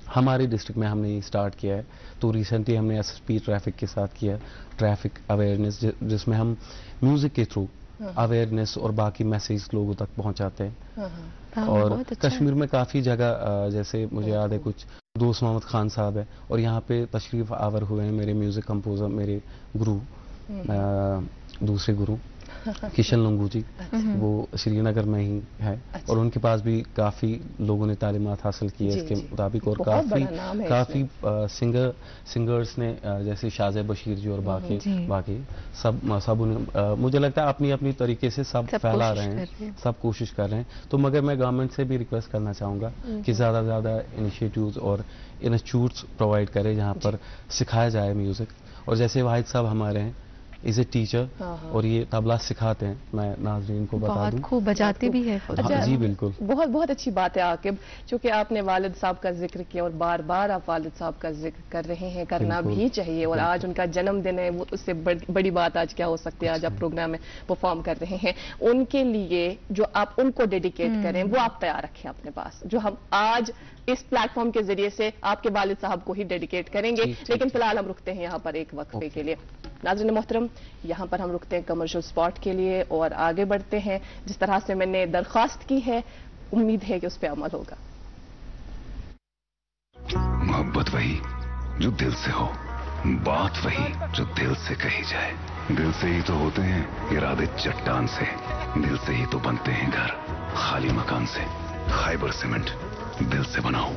Speaker 4: हमारे डिस्ट्रिक्ट में हमने ये स्टार्ट किया है, तो रिसेंटली हमने एसएसपी ट्रैफिक के साथ किया ट्रैफिक अवेयरनेस, जिसमें हम म्यूजिक के थ्रू अवेयरनेस और बाकी मैसेज लोगों तक पहुंचाते हैं। और कश्मीर में काफ़ी जगह, जैसे मुझे याद है कुछ दोस्त मोहम्मद खान साहब है और यहाँ पे तशरीफ आवर हुए हैं मेरे म्यूजिक कंपोजर, मेरे गुरु, दूसरे गुरु किशन लंगू जी, वो श्रीनगर में ही है और उनके पास भी काफ़ी लोगों ने तालीमात हासिल की है इसके मुताबिक, और काफ़ी सिंगर्स ने जैसे शाज़े बशीर जी और बाकी सब उन्हें, मुझे लगता है अपनी अपनी तरीके से सब फैला रहे हैं, सब कोशिश कर रहे हैं। तो मगर मैं गवर्नमेंट से भी रिक्वेस्ट करना चाहूँगा कि ज़्यादा से ज़्यादा इनिशिएटिव्स और इंस्टीट्यूट्स प्रोवाइड करें जहाँ पर सिखाया जाए म्यूज़िक। और जैसे वाहिद साहब हमारे हैं, इज ए टीचर और ये तबला सिखाते हैं, मैं नाज़रीन को बता दूं,
Speaker 2: खूब बजाते भी है।
Speaker 1: अच्छा,
Speaker 4: जी बिल्कुल,
Speaker 1: बहुत अच्छी बात है आकिब, चूंकि आपने वालिद साहब का जिक्र किया और बार बार आप वालिद साहब का जिक्र कर रहे हैं, करना भी चाहिए, और आज उनका जन्मदिन है, वो उससे बड़ी बात आज क्या हो सकती है। आज आप प्रोग्राम में परफॉर्म कर रहे हैं, उनके लिए जो आप उनको डेडिकेट करें वो आप तैयार रखें अपने पास, जो हम आज इस प्लेटफॉर्म के जरिए से आपके वालिद साहब को ही डेडिकेट करेंगे। लेकिन फिलहाल हम रुकते हैं यहाँ पर एक वक्फे के लिए। नाज़रीन मोहतरम, यहाँ पर हम रुकते हैं कमर्शियल स्पॉट के लिए और आगे बढ़ते हैं। जिस तरह से मैंने दरख्वास्त की है, उम्मीद है कि उस पर अमल होगा।
Speaker 3: मोहब्बत वही जो दिल से हो, बात वही जो दिल से कही जाए। दिल से ही तो होते हैं इरादे चट्टान से, दिल से ही तो बनते हैं घर खाली मकान से। खाइबर सीमेंट, दिल से बनाओ।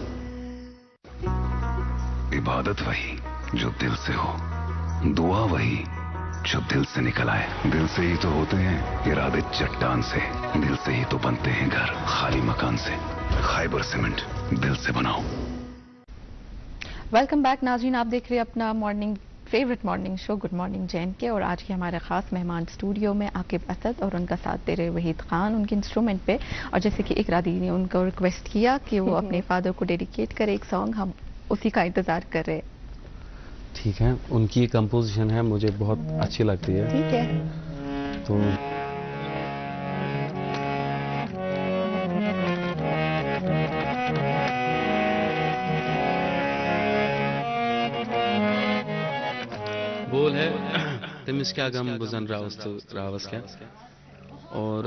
Speaker 3: इबादत वही जो दिल से हो, दुआ वही जो दिल से निकल आए। दिल से ही तो होते हैं इरादे चट्टान से, दिल से ही तो बनते हैं घर खाली मकान से। खाइबर सीमेंट, दिल से बनाओ।
Speaker 2: वेलकम बैक नाज़रीन, आप देख रहे हैं अपना favourite morning show good morning Jain के, और आज के हमारे खास मेहमान स्टूडियो में आकिब असद और उनका साथ दे रहे वहीद खान उनके इंस्ट्रूमेंट पे। और जैसे कि इकरा दी ने उनको रिक्वेस्ट किया कि वो अपने फादर को डेडिकेट करे एक सॉन्ग, हम उसी का इंतजार कर रहे हैं।
Speaker 4: ठीक है, उनकी ये कंपोजिशन है, मुझे बहुत अच्छी लगती है।
Speaker 1: ठीक है,
Speaker 4: तो बोल है तमिस क्या गम बुजन रावस क्या, और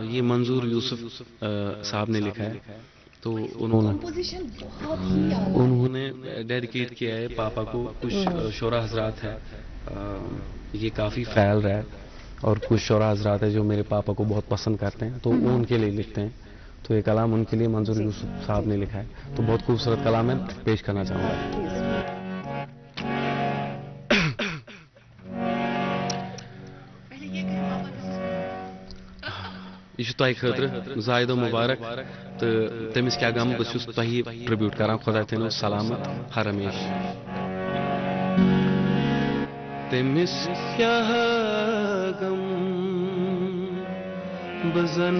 Speaker 4: ये मंजूर यूसुफ साहब ने लिखा है। तो उन्होंने डेडिकेट किया है पापा को। कुछ शोरा हजरात है, ये काफ़ी फैल रहा है, और कुछ शोरा हजरात है जो मेरे पापा को बहुत पसंद करते हैं, तो वो उनके लिए लिखते हैं। तो ये कलाम उनके लिए मंजूर यूसुफ साहब ने लिखा है, तो बहुत खूबसूरत कलाम है, पेश करना चाहूँगा। यह तह खतर जायद मुबारक तो तमिस क्या गम बस तह ट्रिब्यूट करान खुदा थो सलामत हर हमेश तमिस क्या गम बजन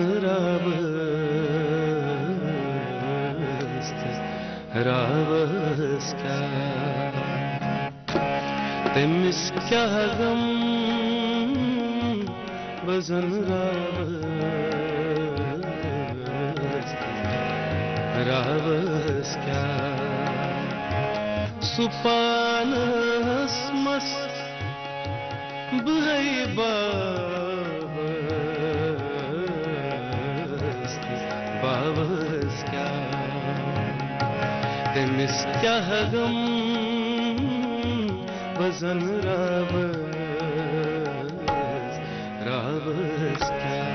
Speaker 4: रावस क्या तमिस क्या गम बजन रावस क्या सुपानस मस बहै बावस क्या तमिस क्या गम वजन रावस क्या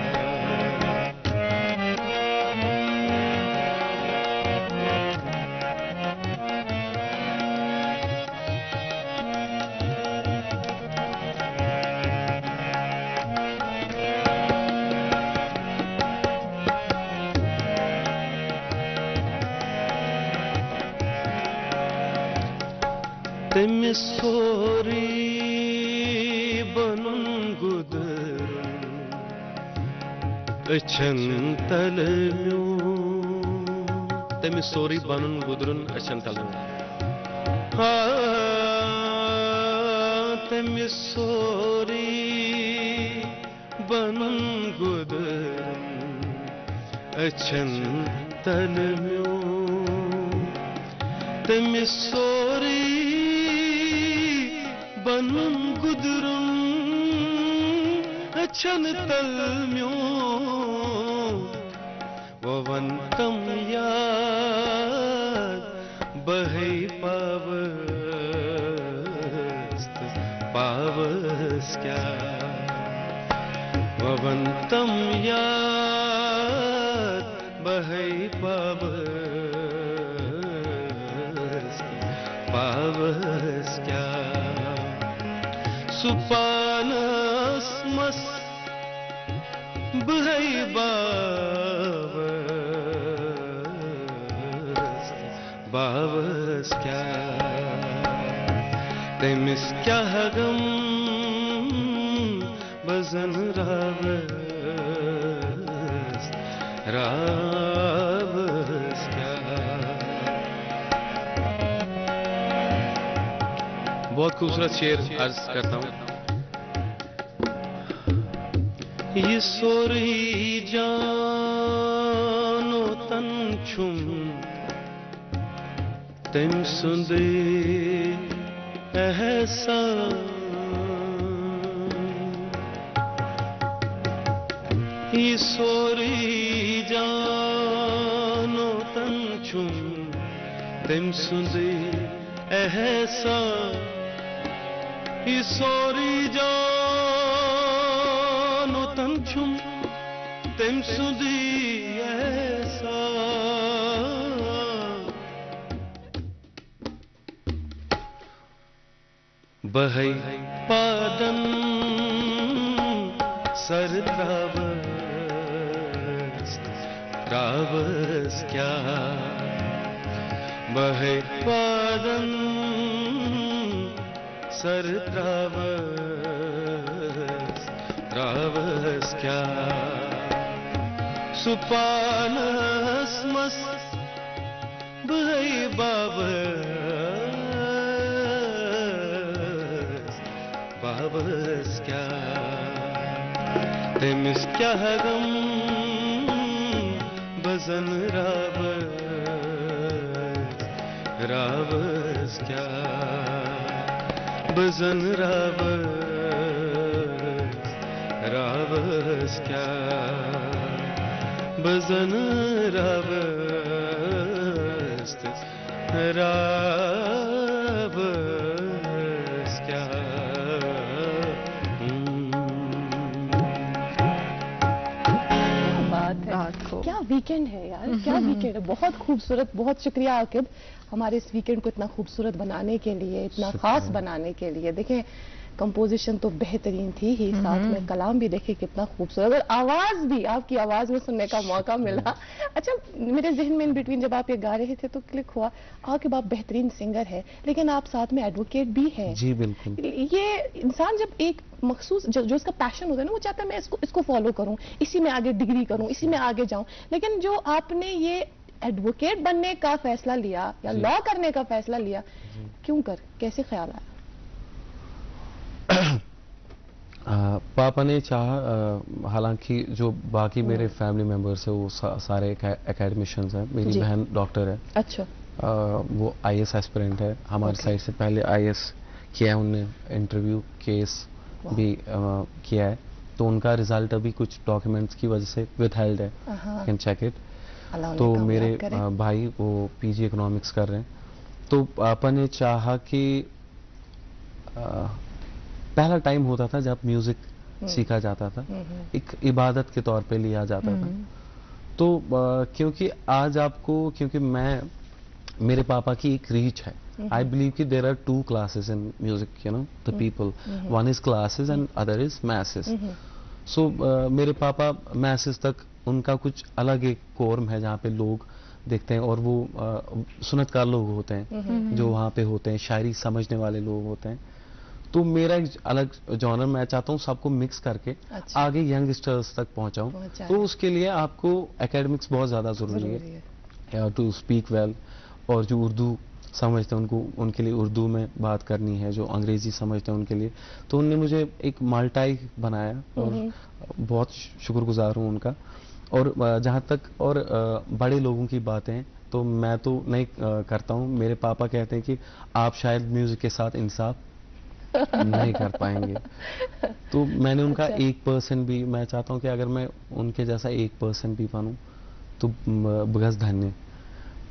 Speaker 4: तमिस सोरी बनन गुदरन अछन तलम्यो तमिस सोरी बनन गुदरन अछन तलम्यो तमिस सोरी बनन गुदरन अछन तलम्यो तमिस सोरी बनन गुदरुन अछन तलम्यो ववंतम याद बहै पावस क्या ववंतम याद बहै पावस क्या सुपानस मस बहै बावस क्या तमिस क्या गम बजन रावस क्या। बहुत खूबसूरत शेर अर्ज करता हूं। ये सोरी जानो तन छुम तम सुंदे ऐसा ये सोरी जानो तन छुम तम सुंदे ऐसा ये सोरी जानो तन छुम तम सुंदे ऐसा बहै पादन सर त्रावस क्या बहै पादन सर त्रावस क्या सुपानस मस बहै बाबस क्या तमिस क्या गम बजन रावस क्या बजन रावस क्या बजन रावस क्या।
Speaker 1: क्या वीकेंड है यार, क्या वीकेंड है। बहुत खूबसूरत, बहुत शुक्रिया आकिब हमारे इस वीकेंड को इतना खूबसूरत बनाने के लिए, इतना खास बनाने के लिए। देखें कंपोजिशन तो बेहतरीन थी ही, साथ में कलाम भी देखे कितना खूबसूरत, और आवाज भी आपकी आवाज में सुनने का मौका मिला। अच्छा, मेरे जहन में इन बिटवीन जब आप ये गा रहे थे तो क्लिक हुआ कि आप बेहतरीन सिंगर है, लेकिन आप साथ में एडवोकेट भी हैं।
Speaker 4: जी बिल्कुल।
Speaker 1: ये इंसान जब एक मखसूस जो इसका पैशन होता है ना, वो चाहता है मैं इसको फॉलो करूं, इसी में आगे डिग्री करूं, इसी में आगे जाऊं, लेकिन जो आपने ये एडवोकेट बनने का फैसला लिया या लॉ करने का फैसला लिया, कैसे ख्याल आया?
Speaker 4: पापा ने चाहा, हालांकि जो बाकी मेरे फैमिली मेंबर्स है वो सारे एकेडमिशियंस हैं। मेरी बहन डॉक्टर है।
Speaker 1: अच्छा।
Speaker 4: वो आईएएस एस्पिरेंट है। हमारी साइड से पहले आईएएस किया है उनने, इंटरव्यू केस भी किया है, तो उनका रिजल्ट अभी कुछ डॉक्यूमेंट्स की वजह से विदहेल्ड है, कैन चेक इट। तो मेरे भाई वो पीजी इकोनॉमिक्स कर रहे हैं। तो पापा ने चाहा कि पहला टाइम होता था जब म्यूजिक सीखा जाता था, एक इबादत के तौर पे लिया जाता था। तो क्योंकि आज आपको, क्योंकि मेरे पापा की एक रीच है, आई बिलीव कि there are two classes in music, you know, the people, one is classes and other is masses. So मेरे पापा मैसेस तक उनका कुछ अलग एक कोर्म है जहाँ पे लोग देखते हैं, और वो सुनतकार लोग होते हैं जो वहाँ पे होते हैं, शायरी समझने वाले लोग होते हैं। तो मेरा एक अलग जॉनर, मैं चाहता हूँ सबको मिक्स करके आगे यंगस्टर्स तक पहुँचाऊँ। तो उसके लिए आपको एकेडमिक्स बहुत ज़्यादा ज़रूरी है, टू स्पीक वेल। और जो उर्दू समझते हैं उनके लिए उर्दू में बात करनी है, जो अंग्रेजी समझते हैं उनके लिए। तो उनने मुझे एक माल्टाई बनाया और बहुत शुक्रगुजार हूँ उनका। और जहाँ तक और बड़े लोगों की बातें, तो मैं तो नहीं करता हूँ। मेरे पापा कहते हैं कि आप शायद म्यूजिक के साथ इंसाफ नहीं कर पाएंगे। तो मैंने उनका 1% भी, मैं चाहता हूँ कि अगर मैं उनके जैसा 1% भी बनूं तो बगस धन्य।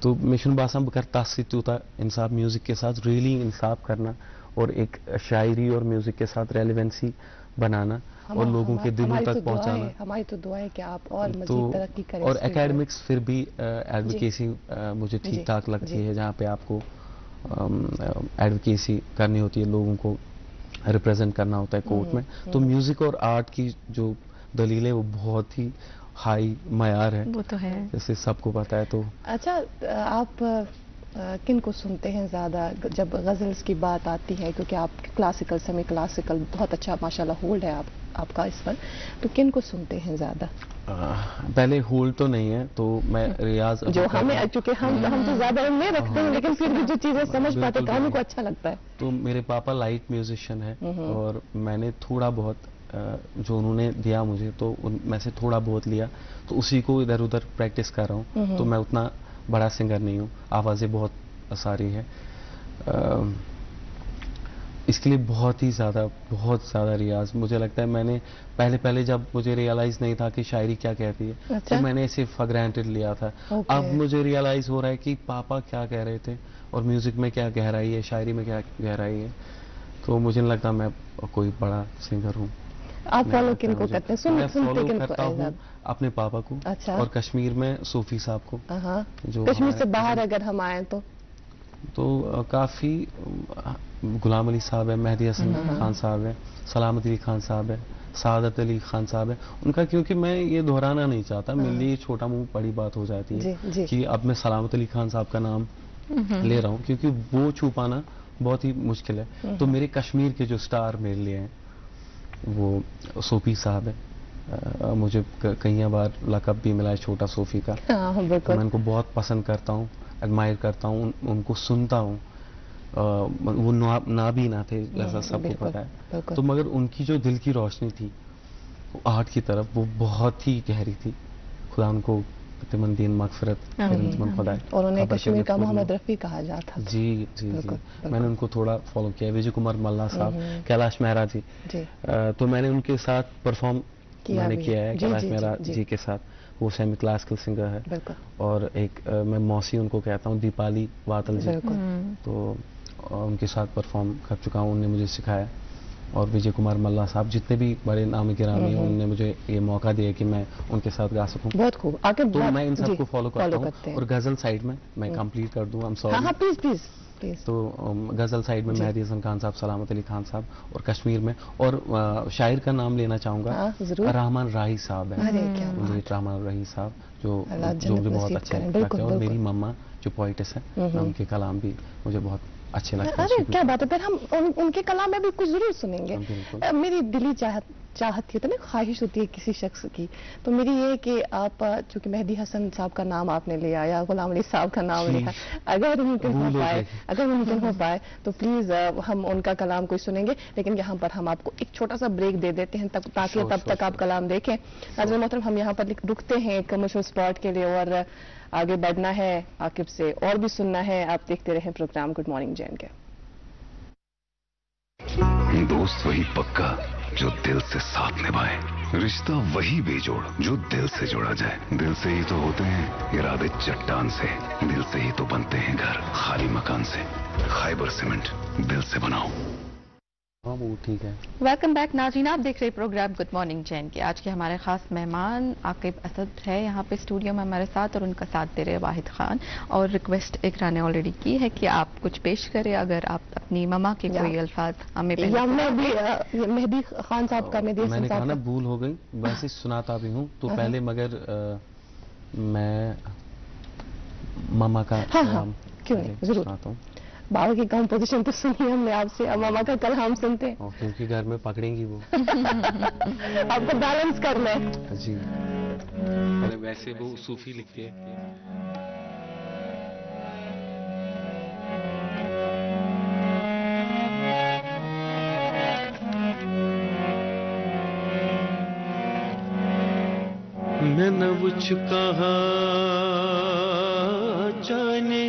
Speaker 4: तो मिशन बासम बकर तासीत होता इंसाफ म्यूजिक के साथ रियली इंसाफ करना, और एक शायरी और म्यूजिक के साथ रेलेवेंसी बनाना और लोगों के दिलों तक पहुंचाना।
Speaker 1: हमारी तो दुआ है कि आप और मजीद तरक्की करें।
Speaker 4: और एकेडमिक्स फिर भी एडवोकेसी मुझे ठीक ठाक लगती है, जहाँ पे आपको एडवोकेसी करनी होती है, लोगों को रिप्रेजेंट करना होता है कोर्ट में। तो म्यूजिक और आर्ट की जो दलील है वो बहुत ही हाई मयार है,
Speaker 2: वो तो है,
Speaker 4: जैसे सबको पता है। तो
Speaker 1: अच्छा, आप किन को सुनते हैं ज़्यादा जब गज़ल्स की बात आती है? क्योंकि आप क्लासिकल, सेमी क्लासिकल बहुत अच्छा माशाल्लाह होल्ड है आपका इस पर, तो किन को सुनते हैं ज़्यादा?
Speaker 4: पहले होल्ड तो नहीं है, तो मैं रियाज
Speaker 1: जो हमें, चूंकि हम तो ज़्यादा उनमें रखते हैं, लेकिन फिर भी जो चीज़ें समझ पाते गानों को अच्छा लगता है।
Speaker 4: तो मेरे पापा लाइट म्यूजिशियन है, और मैंने थोड़ा बहुत जो उन्होंने दिया मुझे, तो उनमें से थोड़ा बहुत लिया, तो उसी को इधर उधर प्रैक्टिस कर रहा हूँ। तो मैं उतना बड़ा सिंगर नहीं हूँ, आवाज़ें बहुत सारी है, इसके लिए बहुत ज़्यादा रियाज। मुझे लगता है मैंने पहले जब मुझे रियलाइज़ नहीं था कि शायरी क्या कहती है,
Speaker 1: अच्छा?
Speaker 4: तो मैंने इसे फॉर ग्रांटेड लिया था। अब मुझे रियलाइज़ हो रहा है कि पापा क्या कह रहे थे, और म्यूज़िक में क्या गहराई है, शायरी में क्या गहराई है। तो मुझे नहीं लगता मैं कोई बड़ा सिंगर हूँ।
Speaker 1: आप फॉलो किन को करते हैं?
Speaker 4: मैं फॉलो करता हूँ अपने पापा को।
Speaker 1: अच्छा।
Speaker 4: और कश्मीर में सूफी साहब को।
Speaker 1: जो कश्मीर से बाहर अगर हम आए तो
Speaker 4: काफ़ी गुलाम अली साहब है, मेहदी हसन खान साहब है, सलामत अली खान साहब है, सादत अली खान साहब है। उनका, क्योंकि मैं ये दोहराना नहीं चाहता, मेरे लिए छोटा मुंह बड़ी बात हो जाती है कि अब मैं सलामत अली खान साहब का नाम ले रहा हूँ, क्योंकि वो छुपाना बहुत ही मुश्किल है। तो मेरे कश्मीर के जो स्टार मेरे लिए हैं वो सूफी साहब है। मुझे कई बार लक़ब भी मिला है छोटा सूफी का। तो मैं उनको बहुत पसंद करता हूँ, एडमायर करता हूँ, उनको सुनता हूँ। वो नाबीना थे जैसा सबको पता है, तो मगर उनकी जो दिल की रोशनी थी वो आर्ट की तरफ, वो बहुत ही गहरी थी। खुदा उनको तमंदीन मगफिरत खुदा।
Speaker 1: और उन्हें कश्मीर का मोहम्मद रफ़ी कहा जाता था।
Speaker 4: जी जी जी, मैंने उनको थोड़ा फॉलो किया। विजय कुमार मल्ला साहब, कैलाश मेहरा जी, तो मैंने उनके साथ परफॉर्म किया है, कैलाश मेहरा जी के साथ। वो सेमी क्लासिकल सिंगर है। और एक मैं मौसी उनको कहता हूँ, दीपाली वातल जी, तो उनके साथ परफॉर्म कर चुका हूँ, उन्होंने मुझे सिखाया। और विजय कुमार मल्ला साहब, जितने भी बड़े नामी गिरामी हैं, उन्होंने मुझे ये मौका दिया कि मैं उनके साथ गा सकूं।
Speaker 1: बहुत खूब। आगे
Speaker 4: तो मैं इन सबको फॉलो करता हूं। और गजल साइड में मैं कंप्लीट कर दूं, आई एम सॉरी।
Speaker 1: हाँ प्लीज प्लीज प्लीज।
Speaker 4: तो गजल साइड में मेहदी हसन खान साहब, सलामत अली खान साहब, और कश्मीर में, और शायर का नाम लेना चाहूंगा, रहमान राही साहब हैं, रहमान राही साहब जो मुझे बहुत अच्छे लगते हैं। और मेरी मम्मा जो पोइटेस है, उनके कलाम भी मुझे बहुत अच्छे लगते हैं।
Speaker 1: अरे क्या बात है, फिर हम उनके कलाम में भी कुछ जरूर सुनेंगे। मेरी दिली चाहत थी, तो ना ख्वाहिश होती है किसी शख्स की, तो मेरी ये कि आप चूंकि मेहदी हसन साहब का नाम आपने लिया या गुलाम अली साहब का नाम लिया, अगर मुमकिन हो पाए तो प्लीज हम उनका कलाम कोई सुनेंगे। लेकिन यहाँ पर हम आपको एक छोटा सा ब्रेक दे देते हैं ताकि तब तक आप कलाम देखें। नाज़रीन मोहतरम, हम यहाँ पर रुकते हैं एक कमर्शियल स्पॉट के लिए और आगे बढ़ना है आकिब से और भी सुनना है। आप देखते रहें प्रोग्राम गुड मॉर्निंग JNK।
Speaker 3: दोस्त वही पक्का जो दिल से साथ निभाए, रिश्ता वही बेजोड़ जो दिल से जोड़ा जाए। दिल से ही तो होते हैं इरादे चट्टान से, दिल से ही तो बनते हैं घर खाली मकान से। खाइबर सीमेंट, दिल से बनाओ।
Speaker 4: हाँ वो ठीक है।
Speaker 2: वेलकम बैक नाज़रीन, आप देख रहे प्रोग्राम गुड मॉर्निंग JNK। आज के हमारे खास मेहमान आकिब असद है यहाँ पे स्टूडियो में हमारे साथ, और उनका साथ दे रहे वाहिद खान। और रिक्वेस्ट इकरा ने ऑलरेडी की है कि आप कुछ पेश करें, अगर आप अपनी ममा के कोई अल्फाज हमें
Speaker 1: मेहदी खान साहब का।
Speaker 4: मैंने कहा ना भूल हो गई, वैसे सुनाता भी हूँ तो पहले, मगर मैं ममा का
Speaker 1: क्यों नहीं जरूर सुनाता हूँ। बाबा की कंपोजिशन तो सुनी हमने आपसे, अब मामा का कलाम सुनते हैं।
Speaker 4: क्योंकि घर में पकड़ेंगी वो।
Speaker 1: आपको बैलेंस करना है
Speaker 4: जी।
Speaker 5: अरे वैसे वो सूफी लिखते हैं। मैं न कुछ कहा जाने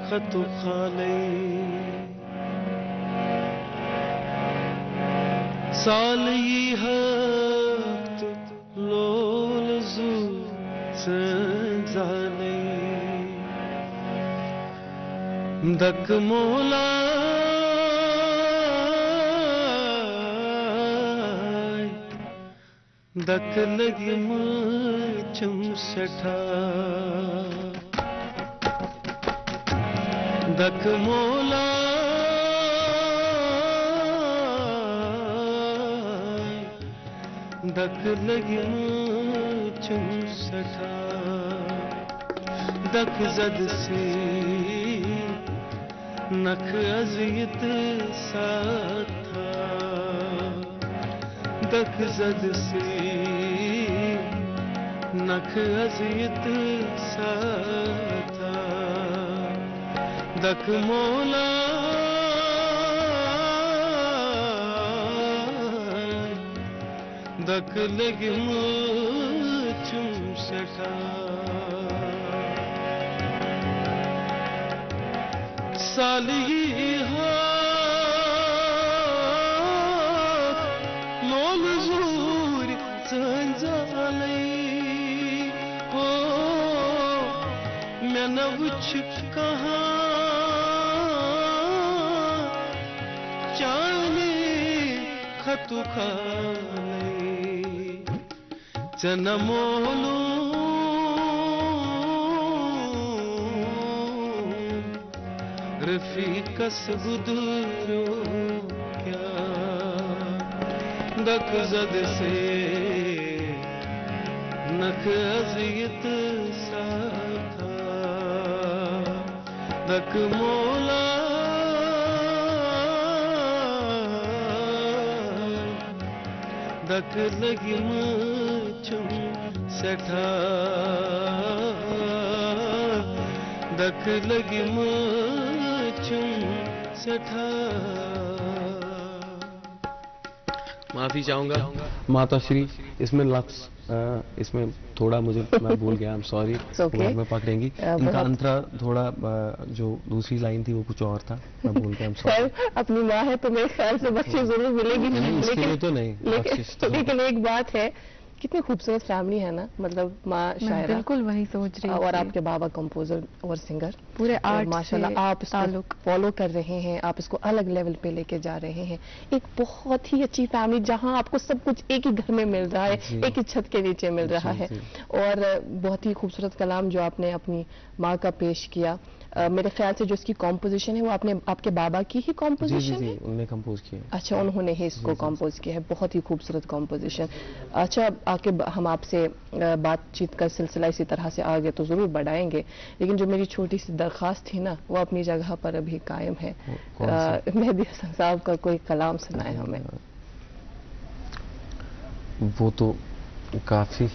Speaker 5: खतो खाले साल ये हक्त लोल जू संजाने दक मोला दक लगी मुझम सठा दक मोला दक लगी मुझम सठा दक जद से नख अजियत साथा दक जद से नख अजियत साथा दक मोला दक लगी मुझम सठा साली लोल जूर संजाले हो मैं न वुछ कहा चाले खतु खाले चन मोलू रफीकस गुदरो क्या दक जद से नख अजियत साथा दक मोला दक लगी मुझम सठा दक लगी मुझम सठा। माफी चाहूंगा
Speaker 4: माता श्री, इसमें लफ्ज इसमें थोड़ा मुझे मैं भूल गया, आई एम सॉरी। घर में पकड़ेंगी, इनका अंतरा थोड़ा जो दूसरी लाइन थी वो कुछ और था, मैं भूल गया, आई एम सॉरी।
Speaker 1: अपनी माँ है तो मेरे ख्याल से बख्शिश जरूर मिलेगी,
Speaker 4: इसके लिए तो नहीं,
Speaker 1: लेकिन एक बात है कितनी खूबसूरत फैमिली है ना, मतलब माँ
Speaker 2: मैं
Speaker 1: शायरा
Speaker 2: बिल्कुल वही सोच रही
Speaker 1: और
Speaker 2: थी।
Speaker 1: आपके बाबा कंपोजर और सिंगर,
Speaker 2: पूरे
Speaker 1: और
Speaker 2: आर्ट
Speaker 1: माशाल्लाह
Speaker 2: से
Speaker 1: आप इसको
Speaker 2: ताल्लुक।
Speaker 1: फॉलो कर रहे हैं, आप इसको अलग लेवल पे लेके जा रहे हैं। एक बहुत ही अच्छी फैमिली जहां आपको सब कुछ एक ही घर में मिल रहा है,
Speaker 4: जी।
Speaker 1: एक ही छत के नीचे मिल रहा
Speaker 4: जी,
Speaker 1: है।
Speaker 4: जी।
Speaker 1: और बहुत ही खूबसूरत कलाम जो आपने अपनी माँ का पेश किया। मेरे ख्याल से जो इसकी कॉम्पोजिशन है वो आपने आपके बाबा की ही
Speaker 4: जी जी
Speaker 1: कॉम्पोजिशन
Speaker 4: जी
Speaker 1: है।
Speaker 4: उनने कंपोज किया।
Speaker 1: अच्छा, उन्होंने ही इसको
Speaker 4: जी, जी।
Speaker 1: कंपोज किया है, बहुत ही खूबसूरत कंपोजिशन। अच्छा, आके हम आपसे बातचीत का सिलसिला इसी तरह से आगे तो ज़रूर बढ़ाएंगे, लेकिन जो मेरी छोटी सी दरख्वास्त थी ना वो अपनी जगह पर अभी कायम है।
Speaker 4: कौन सी?
Speaker 1: मेहदी हसन साहब का कोई कलाम सुनाए हमें।
Speaker 4: वो तो काफी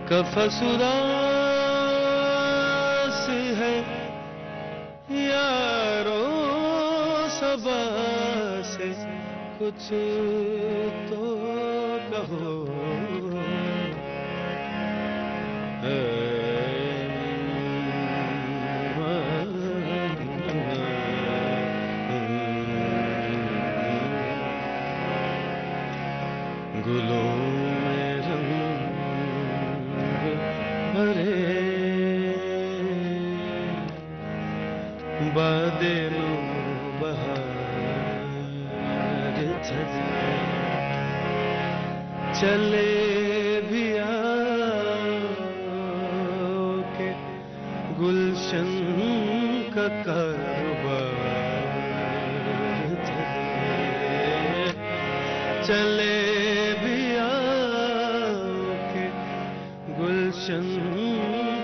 Speaker 5: कफस उदास है यारो सबा से कुछ तो कहो। गुलों में रंग भरे बादलों बहार छजे चले भी आओ के गुलशन का कारोबार चले चले भी आओ के गुलशन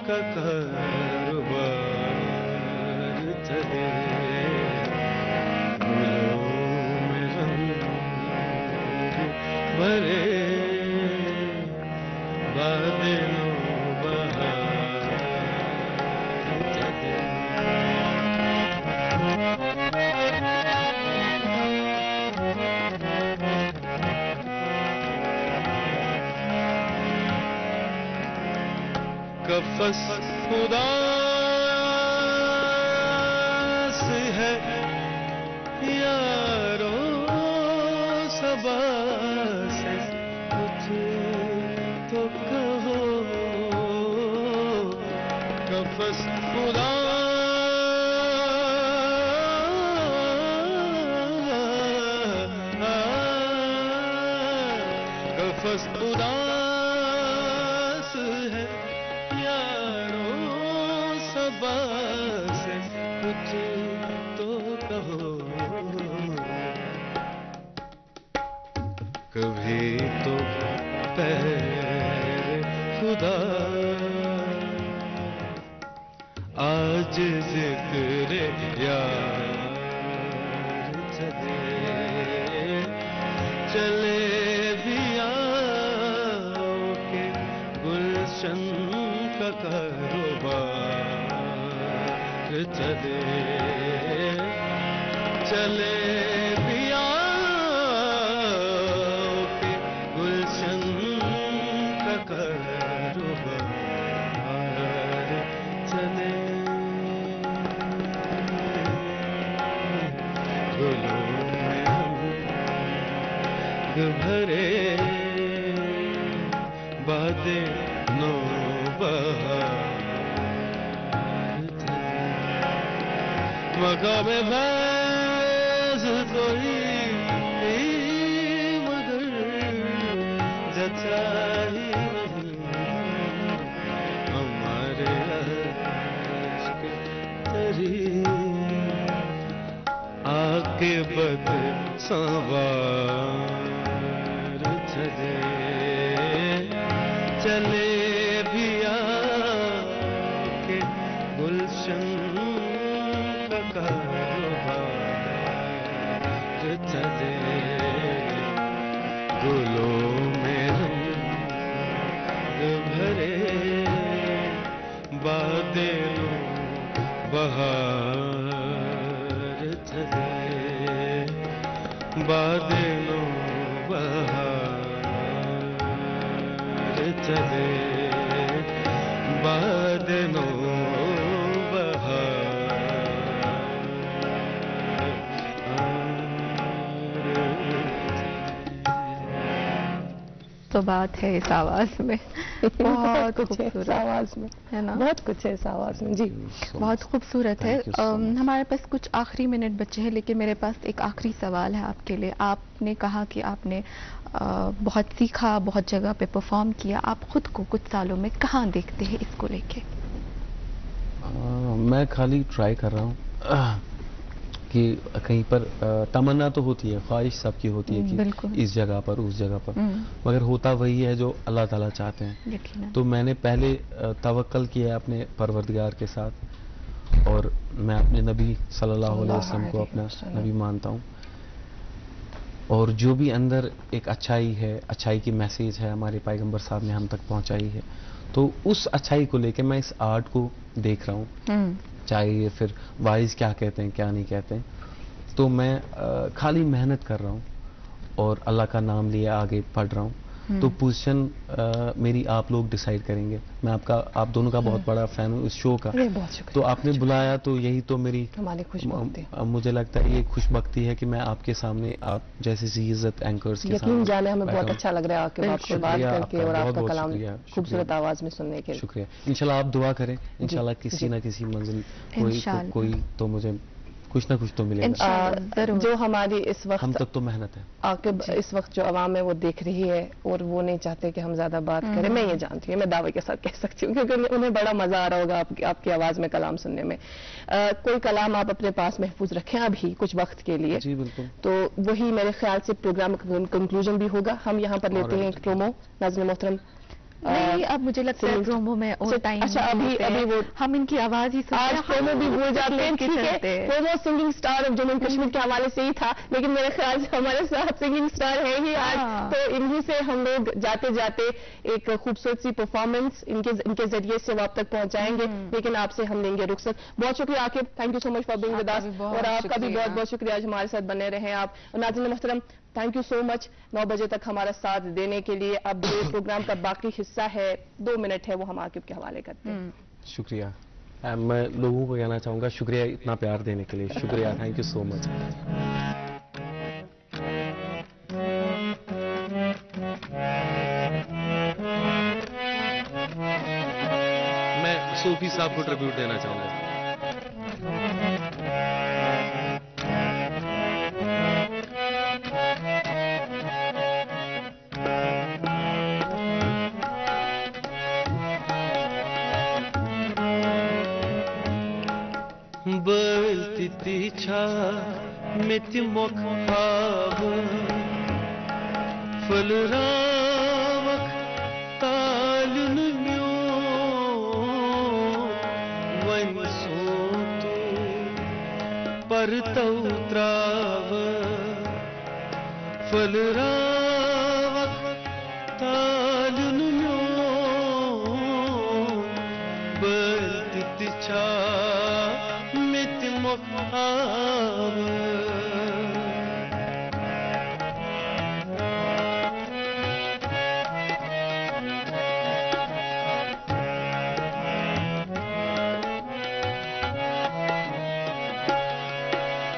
Speaker 5: का कारोबार चले। गुलों में रंग भरे बादलों बहार चले। कफस उदास है यारो सबा से कुछ तो कहो। कफस कफस उदास है यारो सबा से कुछ तो कहो। कभी तो पैर खुदा आज जिक्र यार चले चले भी आओ के गुलशन का कारोबार चले चले भी आओ के गुलशन का कारोबार चले। गुलों में रंग भरे बादलों बहार चले। मकामे फैज़ कोई मगर जचा ही नहीं हमारे अश्क तरी आके बद सवार चले चले भी आके गुलशन का कारोबार चले गुलों में रंग भरे बादलों बहार चले बादलों बहार चले बादलों
Speaker 2: तो बात है इस आवाज में बहुत
Speaker 1: कुछ है इस
Speaker 2: खूबसूरत
Speaker 1: आवाज में,
Speaker 2: है ना,
Speaker 1: बहुत कुछ है इस आवाज में जी।
Speaker 2: बहुत खूबसूरत है।
Speaker 4: Thank you so much.
Speaker 2: हमारे पास कुछ आखिरी मिनट बचे हैं, लेकिन मेरे पास एक आखिरी सवाल है आपके लिए। आपने कहा कि आपने बहुत सीखा, बहुत जगह पे परफॉर्म किया, आप खुद को कुछ सालों में कहाँ देखते हैं इसको लेके?
Speaker 4: मैं खाली ट्राई कर रहा हूँ कि कहीं पर तमन्ना तो होती है, ख्वाहिश सबकी होती है कि
Speaker 2: बिल्कुल।
Speaker 4: इस जगह पर उस जगह पर, मगर होता वही है जो अल्लाह ताला चाहते हैं।
Speaker 2: यकीनन।
Speaker 4: तो मैंने पहले तवक्कल किया है अपने परवरदिगार के साथ, और मैं अपने नबी सल्लल्लाहु अलैहि वसल्लम को अपना नबी मानता हूँ। और जो भी अंदर एक अच्छाई है, अच्छाई की मैसेज है हमारे पैगंबर साहब ने हम तक पहुंचाई है, तो उस अच्छाई को लेके मैं इस आर्ट को देख रहा हूँ, चाहे ये फिर वाइज क्या कहते हैं क्या नहीं कहते हैं। तो मैं खाली मेहनत कर रहा हूँ और अल्लाह का नाम लिए आगे पढ़ रहा हूँ। तो पोजीशन मेरी आप लोग डिसाइड करेंगे। मैं आप दोनों का बहुत बड़ा फैन हूँ इस शो का।
Speaker 1: बहुत शुक्रिया।
Speaker 4: तो आपने बुलाया तो यही तो मेरी
Speaker 1: हमारी खुशबख्ती।
Speaker 4: मुझे लगता है ये खुशबख्ती है कि मैं आपके सामने आप जैसे इज्जत एंकर्स के
Speaker 1: यकीन
Speaker 4: सामने
Speaker 1: जाने हमें बहुत अच्छा लग रहा है आपके आपसे बात
Speaker 4: शुक्रिया
Speaker 1: करके
Speaker 4: आपका,
Speaker 1: और आपका
Speaker 4: बहुत-बहुत
Speaker 1: कलाम
Speaker 4: शुक्रिया,
Speaker 1: खूबसूरत आवाज में सुनने के लिए।
Speaker 4: शुक्रिया। इंशाल्लाह आप दुआ करें, इंशाल्लाह किसी
Speaker 1: जी।
Speaker 4: ना किसी मंजिल
Speaker 2: इंशाल्लाह।
Speaker 4: कोई तो मुझे कुछ ना कुछ तो मिलेगा।
Speaker 2: इंशाल्लाह, जरूर।
Speaker 1: जो हमारी इस
Speaker 4: हम
Speaker 1: वक्त
Speaker 4: तक तो मेहनत है।
Speaker 1: आकिब इस वक्त जो आवाम है वो देख रही है और वो नहीं चाहते कि हम ज्यादा बात करें, मैं ये जानती हूँ, मैं दावे के साथ कह सकती हूँ, क्योंकि उन्हें बड़ा मजा आ रहा होगा आपकी आवाज में कलाम सुनने में। कोई कलाम आप अपने पास महफूज रखें अभी कुछ वक्त के लिए।
Speaker 4: जी बिल्कुल।
Speaker 1: तो वही मेरे ख्याल से प्रोग्राम का कंक्लूजन भी होगा। हम यहाँ पर लेते हैं एक प्रोमो। नाज़रीन मोहतरम,
Speaker 2: नहीं, अब मुझे लगता है प्रोमो में और टाइम
Speaker 1: अच्छा अभी वो
Speaker 2: हम इनकी आवाज ही सुनते
Speaker 1: आज
Speaker 2: हैं,
Speaker 1: प्रोमो भी भूल जाते हैं।
Speaker 2: लेके
Speaker 1: ठीक
Speaker 2: चलते
Speaker 1: है,
Speaker 2: हैं।
Speaker 1: Promo singing star Jammu and Kashmir के हवाले से ही था, लेकिन मेरे ख्याल से हमारे साथ सिंगिंग स्टार है ही आज।
Speaker 2: हाँ।
Speaker 1: तो इन्हीं से हम लोग जाते जाते एक खूबसूरत सी परफॉर्मेंस इनके जरिए से वो आप तक पहुंचाएंगे, लेकिन आपसे हम लेंगे रुखसत। बहुत शुक्रिया Aqib, thank you so much for being with us, और आपका भी बहुत बहुत शुक्रिया आज हमारे साथ बने रहे आप। और नाज़रीन मोहतरम, थैंक यू सो मच 9 बजे तक हमारा साथ देने के लिए। अब ये प्रोग्राम का बाकी हिस्सा है, 2 मिनट है, वो हम आकिब के हवाले करते हैं।
Speaker 4: शुक्रिया। मैं लोगों को कहना चाहूँगा शुक्रिया इतना प्यार देने के लिए, शुक्रिया, थैंक यू सो मच। मैं सूफी साहब को ट्रिब्यूट देना चाहूँगा।
Speaker 5: बलती तीछा मिति मुख भाव फलरावक तालन म्यो वन सोतु परतौ त्राव फलरावक तालन म्यो बलती तीछा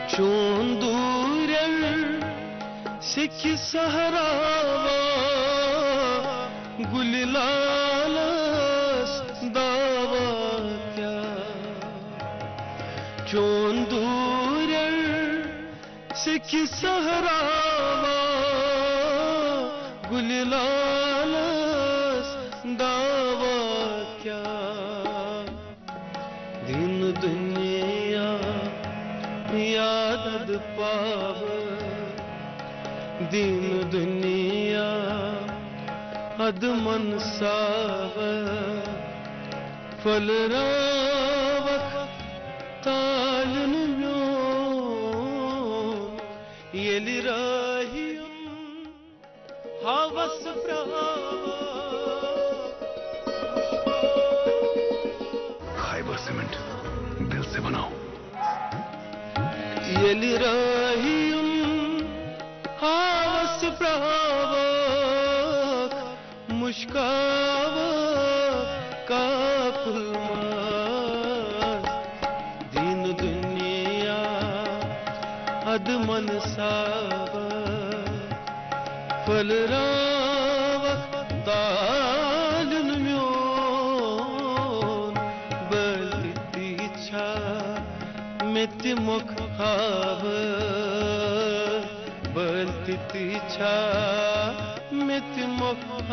Speaker 5: चोंदूरल सिख सहरावा गुललालस दावा क्या चोंदूरल सिख सहरावा गुललालस दावा क्या दिन दुनिया याद पाव दिन दुनिया अदमन साव फलरावक तालन म्यो येली राहियम havas brava
Speaker 3: खाइबर सीमेंट दिल से बनाओ
Speaker 5: yeli rahiyum havas brava mushkava kakulman din duniya adman sava falrava talun myon balti cha meti mukhav balti cha meti mukhav